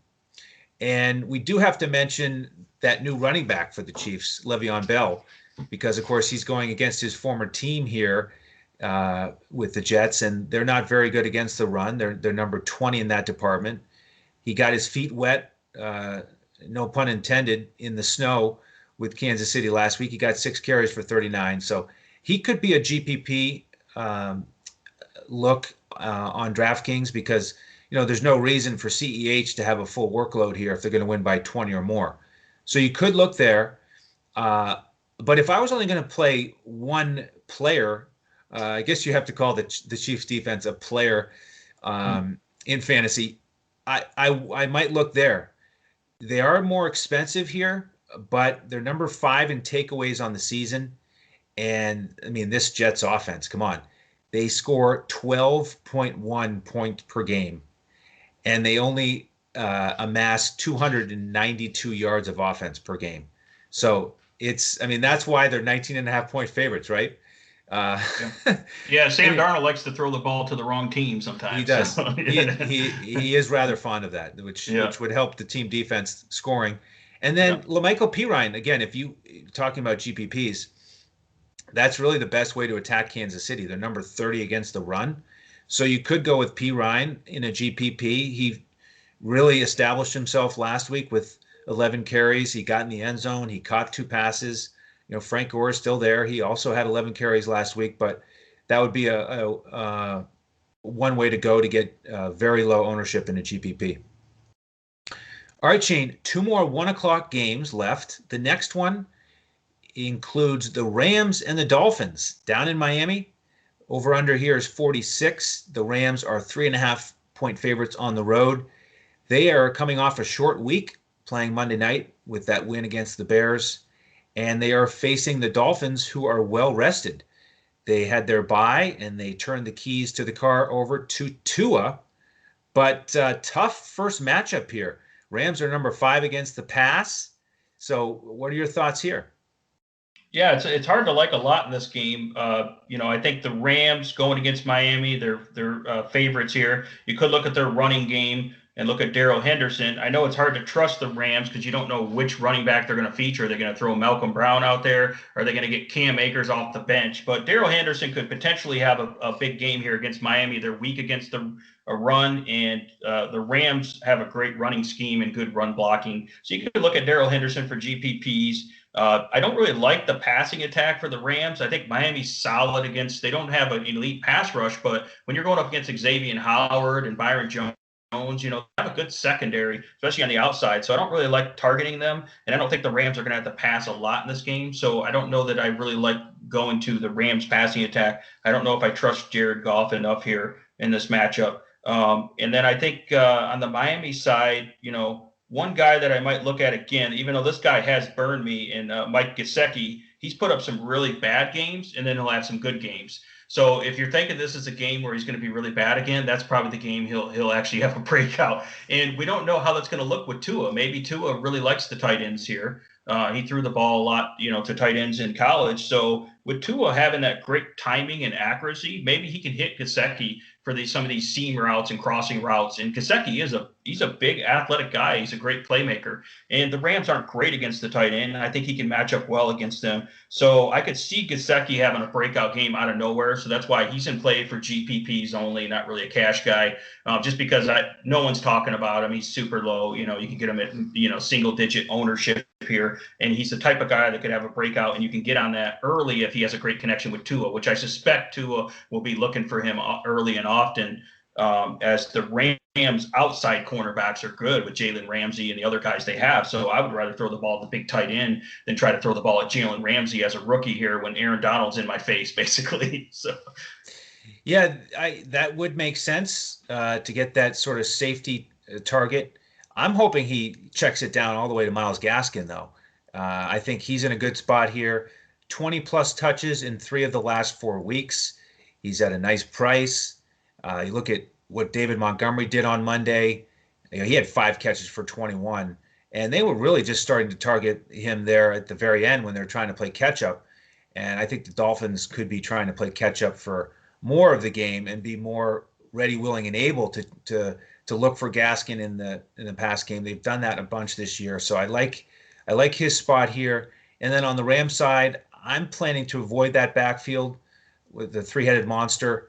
And we do have to mention that new running back for the Chiefs, Le'Veon Bell, because, of course, he's going against his former team here with the Jets, and they're not very good against the run. They're number 20 in that department. He got his feet wet, no pun intended, in the snow with Kansas City last week. He got 6 carries for 39. So he could be a GPP look on DraftKings because, there's no reason for CEH to have a full workload here if they're going to win by 20 or more. So you could look there. But if I was only going to play one player, I guess you have to call the Chiefs defense a player in fantasy. I might look there. They are more expensive here, but they're number 5 in takeaways on the season. And I mean, this Jets offense, come on. They score 12.1 points per game, and they only amass 292 yards of offense per game. So that's why they're 19.5-point favorites, right? Yeah, Sam Darnold likes to throw the ball to the wrong team sometimes. He does. So. He is rather fond of that, which would help the team defense scoring. And then La'Mical Pirine, again, if you talking about GPPs, that's really the best way to attack Kansas City. They're number 30 against the run. So you could go with Pirine in a GPP. He really established himself last week with 11 carries. He got in the end zone. He caught 2 passes. Frank Gore is still there. He also had 11 carries last week, but that would be a one way to go to get very low ownership in a GPP. All right, Shane, 2 more 1 o'clock games left. The next one includes the Rams and the Dolphins down in Miami. Over under here is 46. The Rams are 3.5-point favorites on the road. They are coming off a short week playing Monday night with that win against the Bears. And they are facing the Dolphins, who are well rested. They had their bye, and they turned the keys to the car over to Tua. But tough first matchup here. Rams are number 5 against the pass. So what are your thoughts here? Yeah, it's hard to like a lot in this game. I think the Rams going against Miami, they're favorites here. You could look at their running game and look at Darrell Henderson. I know it's hard to trust the Rams because you don't know which running back they're going to feature. Are they going to throw Malcolm Brown out there? Are they going to get Cam Akers off the bench? But Darrell Henderson could potentially have a big game here against Miami. They're weak against a run, and the Rams have a great running scheme and good run blocking. So you could look at Darrell Henderson for GPPs. I don't really like the passing attack for the Rams. I think Miami's solid they don't have an elite pass rush, but when you're going up against Xavier Howard and Byron Jones, they have a good secondary, especially on the outside. So I don't really like targeting them. And I don't think the Rams are going to have to pass a lot in this game. So I don't know that I really like going to the Rams passing attack. I don't know if I trust Jared Goff enough here in this matchup. And then I think on the Miami side, one guy that I might look at again, even though this guy has burned me, and Mike Gesicki, he's put up some really bad games, and then he'll have some good games. So if you're thinking this is a game where he's going to be really bad again, that's probably the game he'll actually have a breakout. And we don't know how that's going to look with Tua. Maybe Tua really likes the tight ends here. He threw the ball a lot, to tight ends in college. So with Tua having that great timing and accuracy, maybe he can hit Gesicki for some of these seam routes and crossing routes. And Gesicki he's a big athletic guy. He's a great playmaker. And the Rams aren't great against the tight end. I think he can match up well against them. So I could see Gesicki having a breakout game out of nowhere. So that's why he's in play for GPPs only, not really a cash guy, just because no one's talking about him. He's super low. You can get him at, single digit ownership here. And he's the type of guy that could have a breakout, and you can get on that early if he has a great connection with Tua, which I suspect Tua will be looking for him early and often, as the Rams outside cornerbacks are good with Jalen Ramsey and the other guys they have. So I would rather throw the ball at the big tight end than try to throw the ball at Jalen Ramsey as a rookie here when Aaron Donald's in my face, basically. So. Yeah, that would make sense to get that sort of safety target. I'm hoping he checks it down all the way to Myles Gaskin, though. I think he's in a good spot here. 20-plus touches in 3 of the last 4 weeks. He's at a nice price. You look at what David Montgomery did on Monday. He had 5 catches for 21, and they were really just starting to target him there at the very end when they're trying to play catch up. And I think the Dolphins could be trying to play catch up for more of the game and be more ready, willing, and able to look for Gaskin in the pass game. They've done that a bunch this year, so I like his spot here. And then on the Rams side, I'm planning to avoid that backfield with the three-headed monster.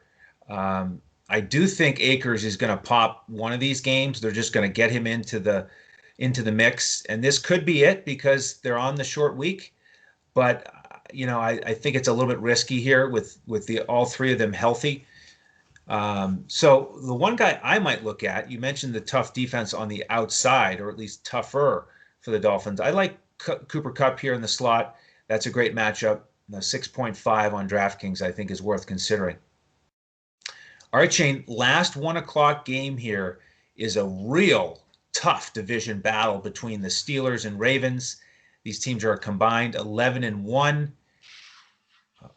I do think Akers is going to pop one of these games. They're just going to get him into the mix, and this could be it because they're on the short week. But I think it's a little bit risky here with all three of them healthy. So the one guy I might look at, you mentioned the tough defense on the outside, or at least tougher for the Dolphins. I like Cooper Kupp here in the slot. That's a great matchup. The 6.5 on DraftKings, I think, is worth considering. All right, Shane, last 1 o'clock game here is a real tough division battle between the Steelers and Ravens. These teams are combined 11-1.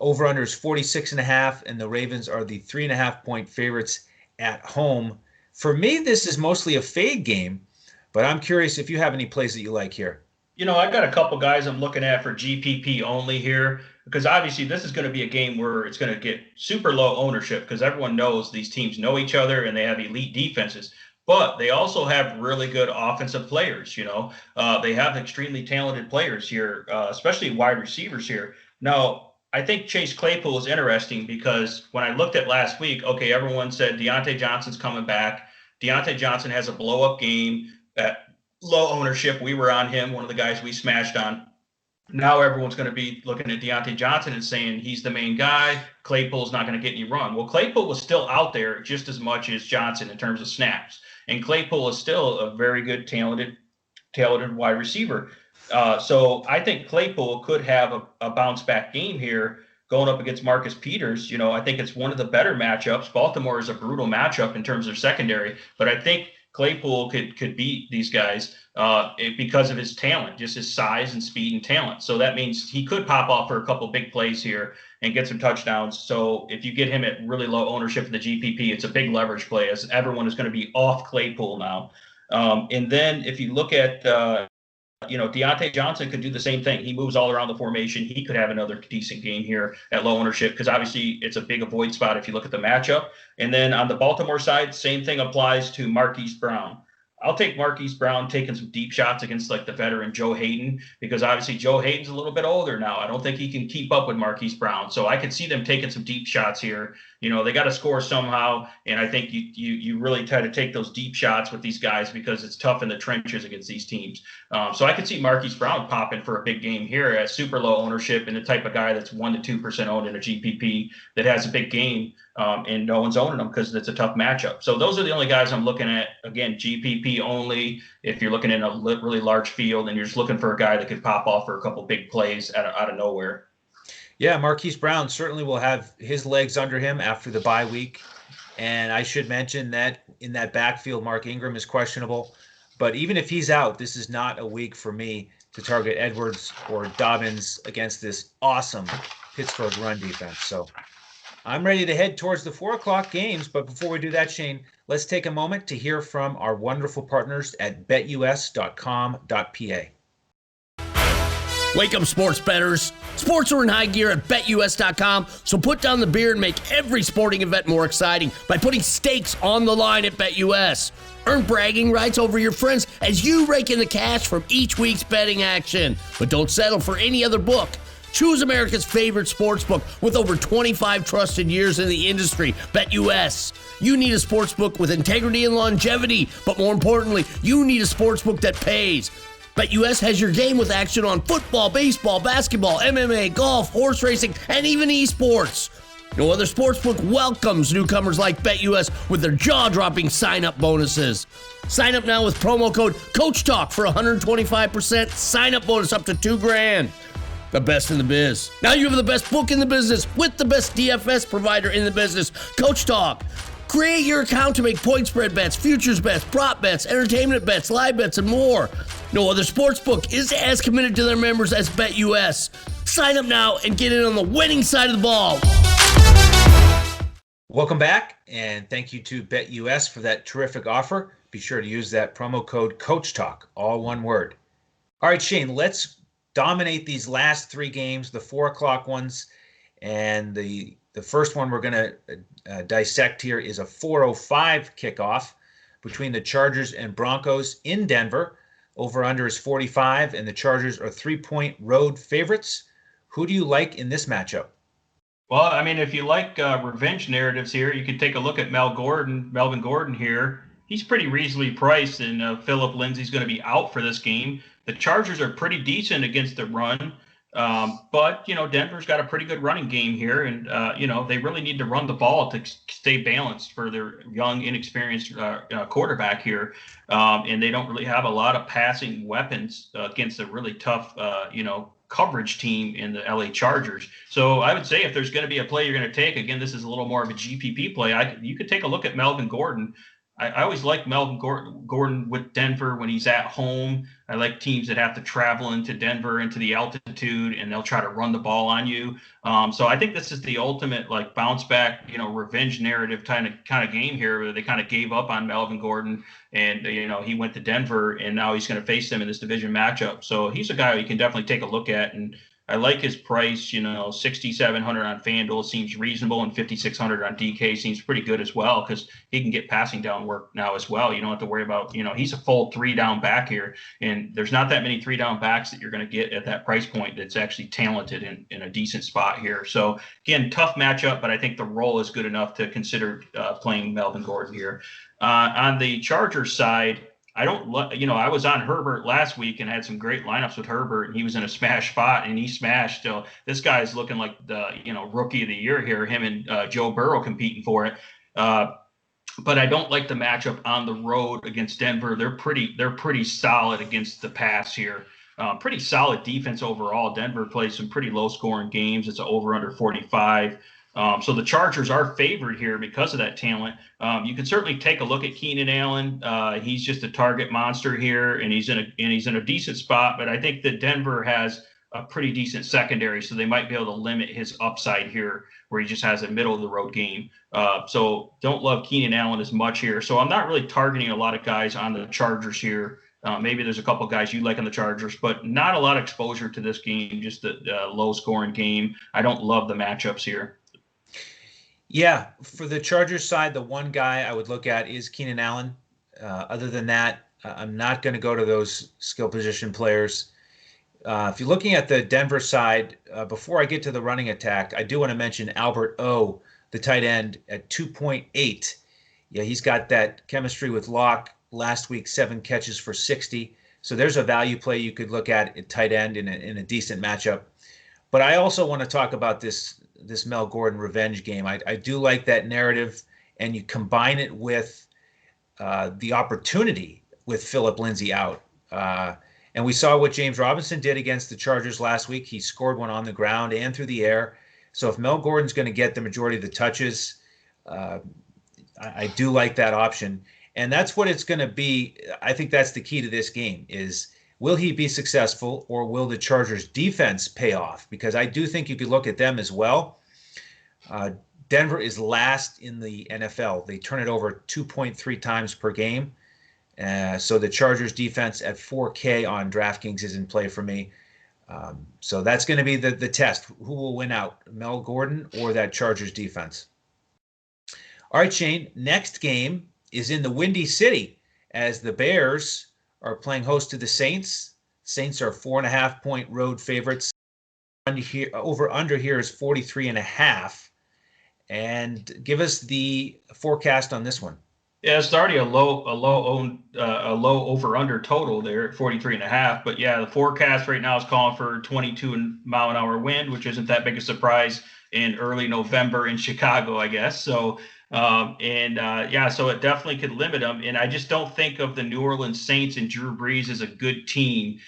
Over-under is 46.5, and the Ravens are the 3.5-point favorites at home. For me, this is mostly a fade game, but I'm curious if you have any plays that you like here. I got a couple guys I'm looking at for GPP only here, because obviously this is going to be a game where it's going to get super low ownership because everyone knows these teams know each other and they have elite defenses. But they also have really good offensive players. They have extremely talented players here, especially wide receivers here. Now, I think Chase Claypool is interesting because when I looked at last week, okay, everyone said Deontay Johnson's coming back. Deontay Johnson has a blow-up game at low ownership. We were on him, one of the guys we smashed on. Now everyone's going to be looking at Deontay Johnson and saying he's the main guy. Claypool's not going to get any run. Well, Claypool was still out there just as much as Johnson in terms of snaps. And Claypool is still a very good, talented wide receiver. So I think Claypool could have a bounce-back game here going up against Marcus Peters. I think it's one of the better matchups. Baltimore is a brutal matchup in terms of secondary, but I think Claypool could beat these guys because of his talent, just his size and speed and talent. So that means he could pop off for a couple big plays here and get some touchdowns. So if you get him at really low ownership in the GPP, it's a big leverage play as everyone is going to be off Claypool now. And then if you look at, Deontay Johnson could do the same thing. He moves all around the formation. He could have another decent game here at low ownership because obviously it's a big avoid spot if you look at the matchup. And then on the Baltimore side, same thing applies to Marquise Brown. I'll take Marquise Brown taking some deep shots against like the veteran Joe Hayden because obviously Joe Hayden's a little bit older now. I don't think he can keep up with Marquise Brown. So I could see them taking some deep shots here. They got to score somehow. And I think you really try to take those deep shots with these guys because it's tough in the trenches against these teams. So I could see Marquise Brown popping for a big game here at super low ownership and the type of guy that's 1% to 2% owned in a GPP that has a big game and no one's owning them because it's a tough matchup. So those are the only guys I'm looking at. Again, GPP only if you're looking in a really large field and you're just looking for a guy that could pop off for a couple big plays out of nowhere. Yeah, Marquise Brown certainly will have his legs under him after the bye week. And I should mention that in that backfield, Mark Ingram is questionable. But even if he's out, this is not a week for me to target Edwards or Dobbins against this awesome Pittsburgh run defense. So I'm ready to head towards the 4 o'clock games. But before we do that, Shane, let's take a moment to hear from our wonderful partners at BetUS.com.pa. Wake up, sports bettors. Sports are in high gear at BetUS.com, so put down the beer and make every sporting event more exciting by putting stakes on the line at BetUS. Earn bragging rights over your friends as you rake in the cash from each week's betting action. But don't settle for any other book. Choose America's favorite sports book with over 25 trusted years in the industry, BetUS. You need a sports book with integrity and longevity, but more importantly, you need a sports book that pays. BetUS has your game with action on football, baseball, basketball, MMA, golf, horse racing, and even esports. No other sportsbook welcomes newcomers like BetUS with their jaw-dropping sign-up bonuses. Sign up now with promo code CoachTalk for 125% sign-up bonus up to $2,000. The best in the biz. Now you have the best book in the business with the best DFS provider in the business, Coach Talk. Create your account to make point spread bets, futures bets, prop bets, entertainment bets, live bets, and more. No other sportsbook is as committed to their members as BetUS. Sign up now and get in on the winning side of the ball. Welcome back, and thank you to BetUS for that terrific offer. Be sure to use that promo code CoachTalk, all one word. All right, Shane, let's dominate these last three games, the 4 o'clock ones, and the first one we're going to dissect here is a 4:05 kickoff between the Chargers and Broncos in Denver. Over-under is 45, and the Chargers are 3-point road favorites. Who do you like in this matchup? Well, I mean, if you like revenge narratives here, you could take a look at Melvin Gordon here. He's pretty reasonably priced, and Philip Lindsay's going to be out for this game. The Chargers are pretty decent against the run, but, Denver's got a pretty good running game here, and, they really need to run the ball to stay balanced for their young, inexperienced quarterback here, and they don't really have a lot of passing weapons against a really tough, coverage team in the LA Chargers. So I would say if there's going to be a play you're going to take, again, this is a little more of a GPP play. You could take a look at Melvin Gordon. I always like Melvin Gordon with Denver when he's at home. I like teams that have to travel into Denver, into the altitude, and they'll try to run the ball on you. So I think this is the ultimate bounce back, revenge narrative kind of game here, where they kind of gave up on Melvin Gordon, and he went to Denver, and now he's going to face them in this division matchup. So he's a guy you can definitely take a look at, and I like his price. 6,700 on FanDuel seems reasonable, and 5,600 on DK seems pretty good as well, because he can get passing down work now as well. You don't have to worry about, he's a full 3-down back here, and there's not that many 3-down backs that you're going to get at that price point that's actually talented in a decent spot here. So again, tough matchup, but I think the role is good enough to consider playing Melvin Gordon here. On the Chargers side, I was on Herbert last week and had some great lineups with Herbert, and he was in a smash spot and he smashed. So this guy is looking like the, rookie of the year here, him and Joe Burrow competing for it. But I don't like the matchup on the road against Denver. They're pretty solid against the pass here. Pretty solid defense overall. Denver plays some pretty low scoring games. It's over under 45. So the Chargers are favored here because of that talent. You can certainly take a look at Keenan Allen. He's just a target monster here, and he's in a decent spot. But I think that Denver has a pretty decent secondary, so they might be able to limit his upside here, where he just has a middle of the road game. So don't love Keenan Allen as much here. So I'm not really targeting a lot of guys on the Chargers here. Maybe there's a couple guys you like on the Chargers, but not a lot of exposure to this game. Just a low scoring game. I don't love the matchups here. Yeah, for the Chargers side, the one guy I would look at is Keenan Allen. Other than that, I'm not going to go to those skill position players. If you're looking at the Denver side, before I get to the running attack, I do want to mention Albert O, the tight end, at 2.8. Yeah, he's got that chemistry with Locke. Last week, 7 catches for 60. So there's a value play you could look at tight end in a decent matchup. But I also want to talk about this Mel Gordon revenge game. I do like that narrative, and you combine it with the opportunity with Philip Lindsay out. And we saw what James Robinson did against the Chargers last week. He scored one on the ground and through the air. So if Mel Gordon's going to get the majority of the touches, I do like that option. And that's what it's going to be. I think that's the key to this game is, will he be successful, or will the Chargers defense pay off? Because I do think you could look at them as well. Denver is last in the NFL. They turn it over 2.3 times per game. So the Chargers defense at 4K on DraftKings is in play for me. So that's going to be the test. Who will win out, Mel Gordon or that Chargers defense? All right, Shane, next game is in the Windy City as the Bears are playing host to the Saints. Saints are 4.5-point road favorites. Over under here is 43.5. And give us the forecast on this one. Yeah, it's already a low over under total there at 43.5. But yeah, the forecast right now is calling for 22 mile an hour wind, which isn't that big a surprise in early November in Chicago, I guess. So so it definitely could limit them. And I just don't think of the New Orleans Saints and Drew Brees as a good team.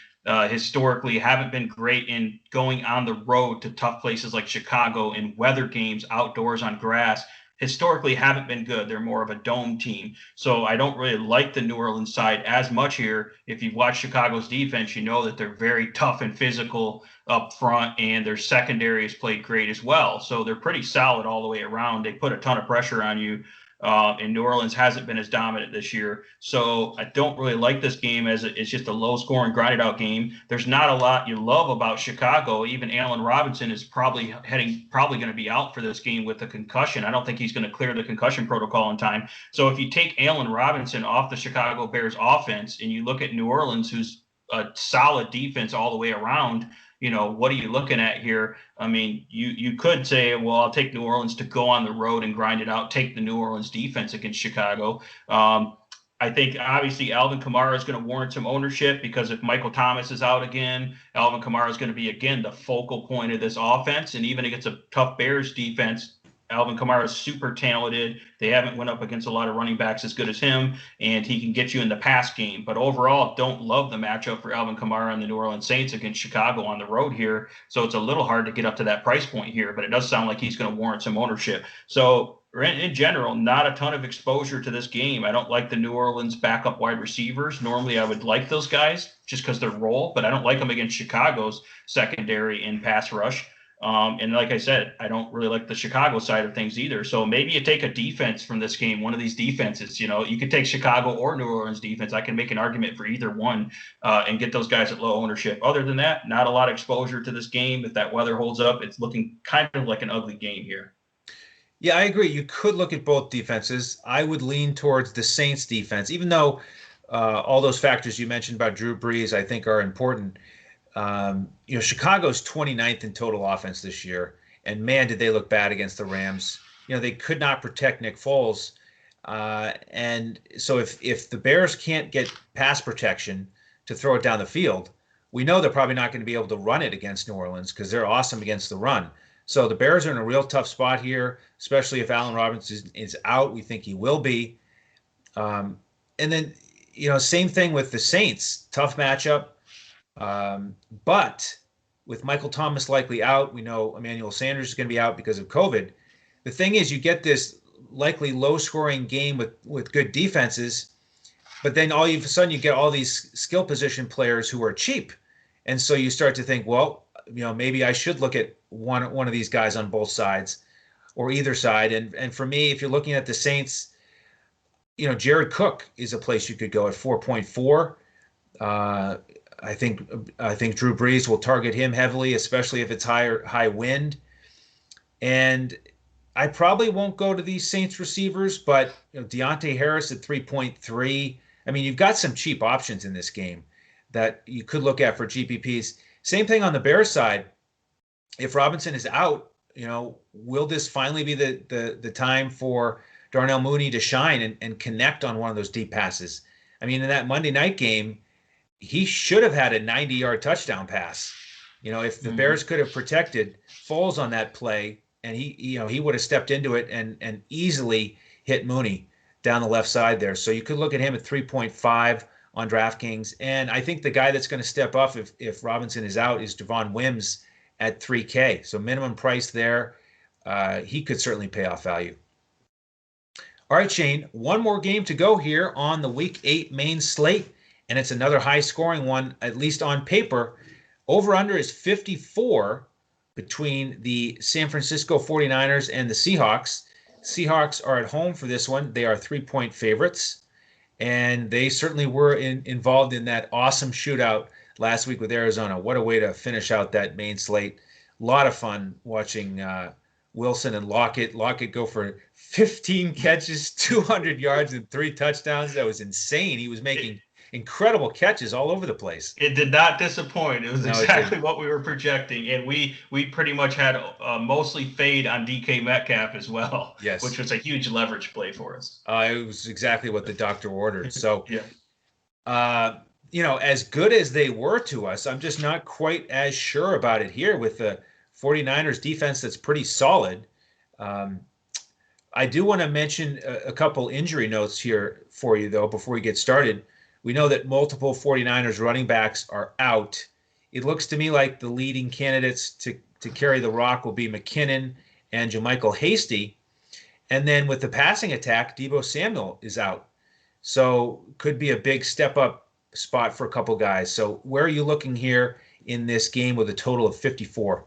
Historically, haven't been great in going on the road to tough places like Chicago in weather games outdoors on grass. historically haven't been good. They're more of a dome team. So I don't really like the New Orleans side as much here. If you've watched Chicago's defense, you know that they're very tough and physical up front, and their secondary has played great as well. So they're pretty solid all the way around. They put a ton of pressure on you. And New Orleans hasn't been as dominant this year. So I don't really like this game as it's just a low-scoring, grinded-out game. There's not a lot you love about Chicago. Even Allen Robinson is probably going to be out for this game with a concussion. I don't think he's going to clear the concussion protocol in time. So if you take Allen Robinson off the Chicago Bears offense and you look at New Orleans, who's a solid defense all the way around, what are you looking at here? I mean, you could say, well, I'll take New Orleans to go on the road and grind it out, take the New Orleans defense against Chicago. I think obviously Alvin Kamara is going to warrant some ownership because if Michael Thomas is out again, Alvin Kamara is going to be, again, the focal point of this offense. And even against a tough Bears defense, Alvin Kamara is super talented. They haven't went up against a lot of running backs as good as him, and he can get you in the pass game. But overall, don't love the matchup for Alvin Kamara and the New Orleans Saints against Chicago on the road here. So it's a little hard to get up to that price point here, but it does sound like he's going to warrant some ownership. So in general, not a ton of exposure to this game. I don't like the New Orleans backup wide receivers. Normally, I would like those guys just because they're role, but I don't like them against Chicago's secondary and pass rush. And like I said, I don't really like the Chicago side of things either. So maybe you take a defense from this game, one of these defenses. You could take Chicago or New Orleans defense. I can make an argument for either one and get those guys at low ownership. Other than that, not a lot of exposure to this game. If that weather holds up, it's looking kind of like an ugly game here. Yeah, I agree. You could look at both defenses. I would lean towards the Saints defense, even though all those factors you mentioned about Drew Brees, I think, are important. Chicago's 29th in total offense this year, and man, did they look bad against the Rams. They could not protect Nick Foles. And so if the Bears can't get pass protection to throw it down the field, we know they're probably not going to be able to run it against New Orleans because they're awesome against the run. So the Bears are in a real tough spot here, especially if Allen Robinson is out. We think he will be. And then, same thing with the Saints. Tough matchup. But with Michael Thomas likely out, we know Emmanuel Sanders is going to be out because of COVID. The thing is, you get this likely low-scoring game with good defenses, but then all of a sudden you get all these skill position players who are cheap, and so you start to think, well, maybe I should look at one of these guys on both sides or either side. And for me, if you're looking at the Saints, Jared Cook is a place you could go at 4.4. I think Drew Brees will target him heavily, especially if it's high wind. And I probably won't go to these Saints receivers, but Deontay Harris at 3.3. I mean, you've got some cheap options in this game that you could look at for GPPs. Same thing on the Bears side. If Robinson is out, will this finally be the time for Darnell Mooney to shine and connect on one of those deep passes? I mean, in that Monday night game, he should have had a 90-yard touchdown pass. If the Bears could have protected Foles on that play, and he would have stepped into it and easily hit Mooney down the left side there. So you could look at him at 3.5 on DraftKings. And I think the guy that's going to step up if Robinson is out is Javon Wims at 3K. So minimum price there. He could certainly pay off value. All right, Shane, one more game to go here on the Week 8 main slate. And it's another high-scoring one, at least on paper. Over-under is 54 between the San Francisco 49ers and the Seahawks. Seahawks are at home for this one. They are 3-point favorites. And they certainly were involved in that awesome shootout last week with Arizona. What a way to finish out that main slate. A lot of fun watching Wilson and Lockett. Lockett go for 15 catches, 200 yards, and 3 touchdowns. That was insane. He was making incredible catches all over the place. It did not disappoint. It was exactly what we were projecting, and we pretty much had mostly fade on DK Metcalf as well. Yes, which was a huge leverage play for us. It was exactly what the doctor ordered. So, yeah. As good as they were to us, I'm just not quite as sure about it here with the 49ers defense that's pretty solid. I do want to mention a couple injury notes here for you, though, before we get started. We know that multiple 49ers running backs are out. It looks to me like the leading candidates to carry the rock will be McKinnon and JaMychal Hasty. And then with the passing attack, Deebo Samuel is out. So could be a big step up spot for a couple guys. So where are you looking here in this game with a total of 54?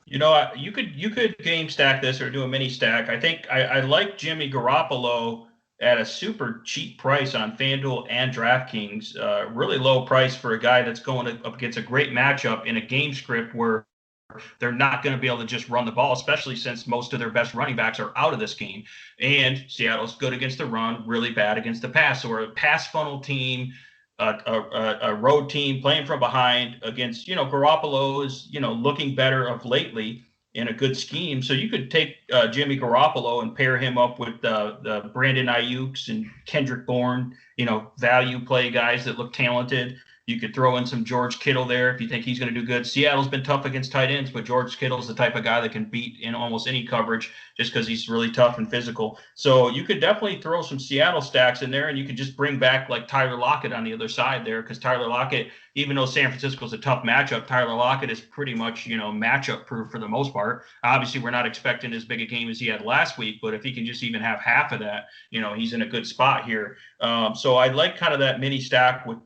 You could game stack this or do a mini stack. I think I like Jimmy Garoppolo at a super cheap price on FanDuel and DraftKings. Really low price for a guy that's going up against a great matchup in a game script where they're not going to be able to just run the ball, especially since most of their best running backs are out of this game. And Seattle's good against the run, really bad against the pass. So we're a pass funnel team, a road team playing from behind against, Garoppolo is, looking better of lately in a good scheme. So you could take Jimmy Garoppolo and pair him up with the Brandon Ayuk's and Kendrick Bourne, value play guys that look talented. You could throw in some George Kittle there if you think he's going to do good. Seattle's been tough against tight ends, but George Kittle's the type of guy that can beat in almost any coverage just because he's really tough and physical. So you could definitely throw some Seattle stacks in there, and you could just bring back like Tyler Lockett on the other side there, because Tyler Lockett, even though San Francisco's a tough matchup, Tyler Lockett is pretty much, matchup proof for the most part. Obviously, we're not expecting as big a game as he had last week, but if he can just even have half of that, he's in a good spot here. So I like kind of that mini stack with,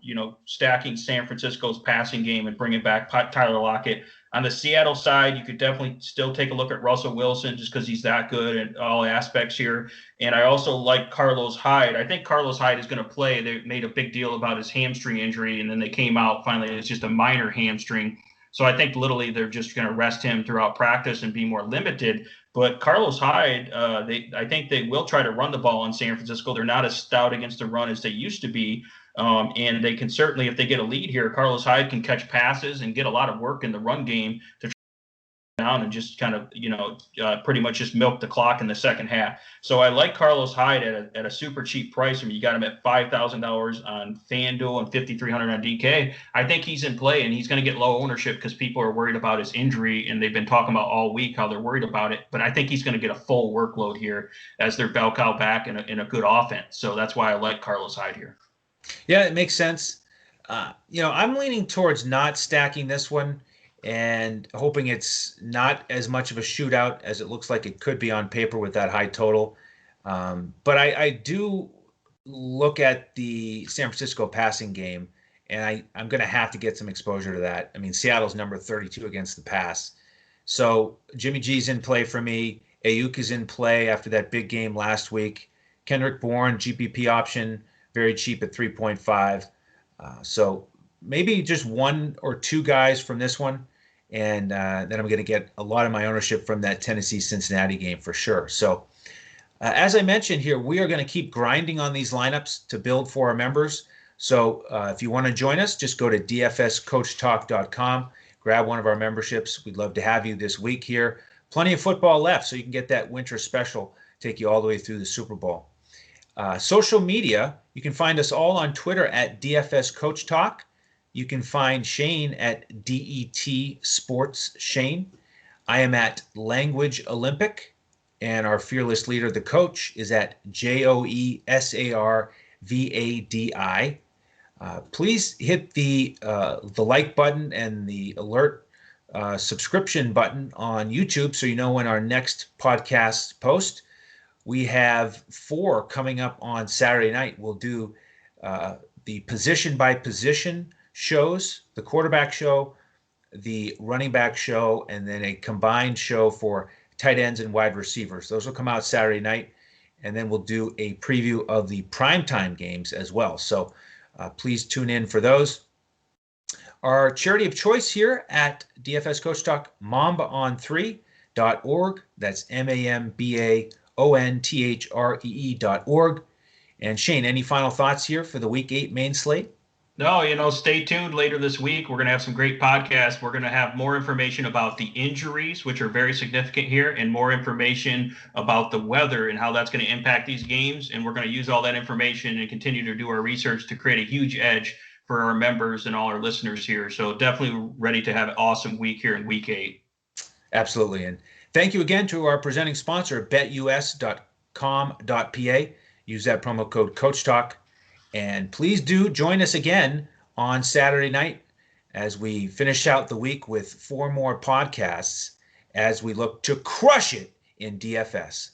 stacking San Francisco's passing game and bringing back Tyler Lockett. On the Seattle side, you could definitely still take a look at Russell Wilson just because he's that good in all aspects here. And I also like Carlos Hyde. I think Carlos Hyde is going to play. They made a big deal about his hamstring injury, and then they came out finally it's just a minor hamstring. So I think literally they're just going to rest him throughout practice and be more limited. But Carlos Hyde, I think they will try to run the ball in San Francisco. They're not as stout against the run as they used to be. And they can certainly, if they get a lead here, Carlos Hyde can catch passes and get a lot of work in the run game to down and just kind of, pretty much just milk the clock in the second half. So I like Carlos Hyde at a super cheap price. I mean, you got him at $5,000 on FanDuel and $5,300 on DK. I think he's in play, and he's going to get low ownership because people are worried about his injury, and they've been talking about all week how they're worried about it. But I think he's going to get a full workload here as their bell cow back in a good offense. So that's why I like Carlos Hyde here. Yeah, it makes sense. I'm leaning towards not stacking this one and hoping it's not as much of a shootout as it looks like it could be on paper with that high total. But I do look at the San Francisco passing game, and I'm going to have to get some exposure to that. I mean, Seattle's number 32 against the pass. So Jimmy G's in play for me. Ayuk is in play after that big game last week. Kendrick Bourne, GPP option, very cheap at 3.5. So maybe just one or two guys from this one. And then I'm going to get a lot of my ownership from that Tennessee-Cincinnati game for sure. So as I mentioned here, we are going to keep grinding on these lineups to build for our members. So if you want to join us, just go to dfscoachtalk.com, grab one of our memberships. We'd love to have you this week here. Plenty of football left, so you can get that winter special, take you all the way through the Super Bowl. Social media, you can find us all on Twitter at DFS Coach Talk. You can find Shane at DET Sports Shane. I am at Language Olympic, and our fearless leader, the coach, is at JOESARVADI. Please hit the like button and the alert subscription button on YouTube so you know when our next podcast post. We have 4 coming up on Saturday night. We'll do the position-by-position shows, the quarterback show, the running back show, and then a combined show for tight ends and wide receivers. Those will come out Saturday night, and then we'll do a preview of the primetime games as well. So please tune in for those. Our charity of choice here at DFS Coach Talk, mambaon3.org. That's MAMBAONTHREE.org. And Shane, any final thoughts here for the Week 8 main slate? No, stay tuned later this week. We're going to have some great podcasts. We're going to have more information about the injuries, which are very significant here, and more information about the weather and how that's going to impact these games. And we're going to use all that information and continue to do our research to create a huge edge for our members and all our listeners here. So definitely ready to have an awesome week here in Week 8. Absolutely. And thank you again to our presenting sponsor, betus.com.pa. Use that promo code CoachTalk. And please do join us again on Saturday night as we finish out the week with 4 more podcasts as we look to crush it in DFS.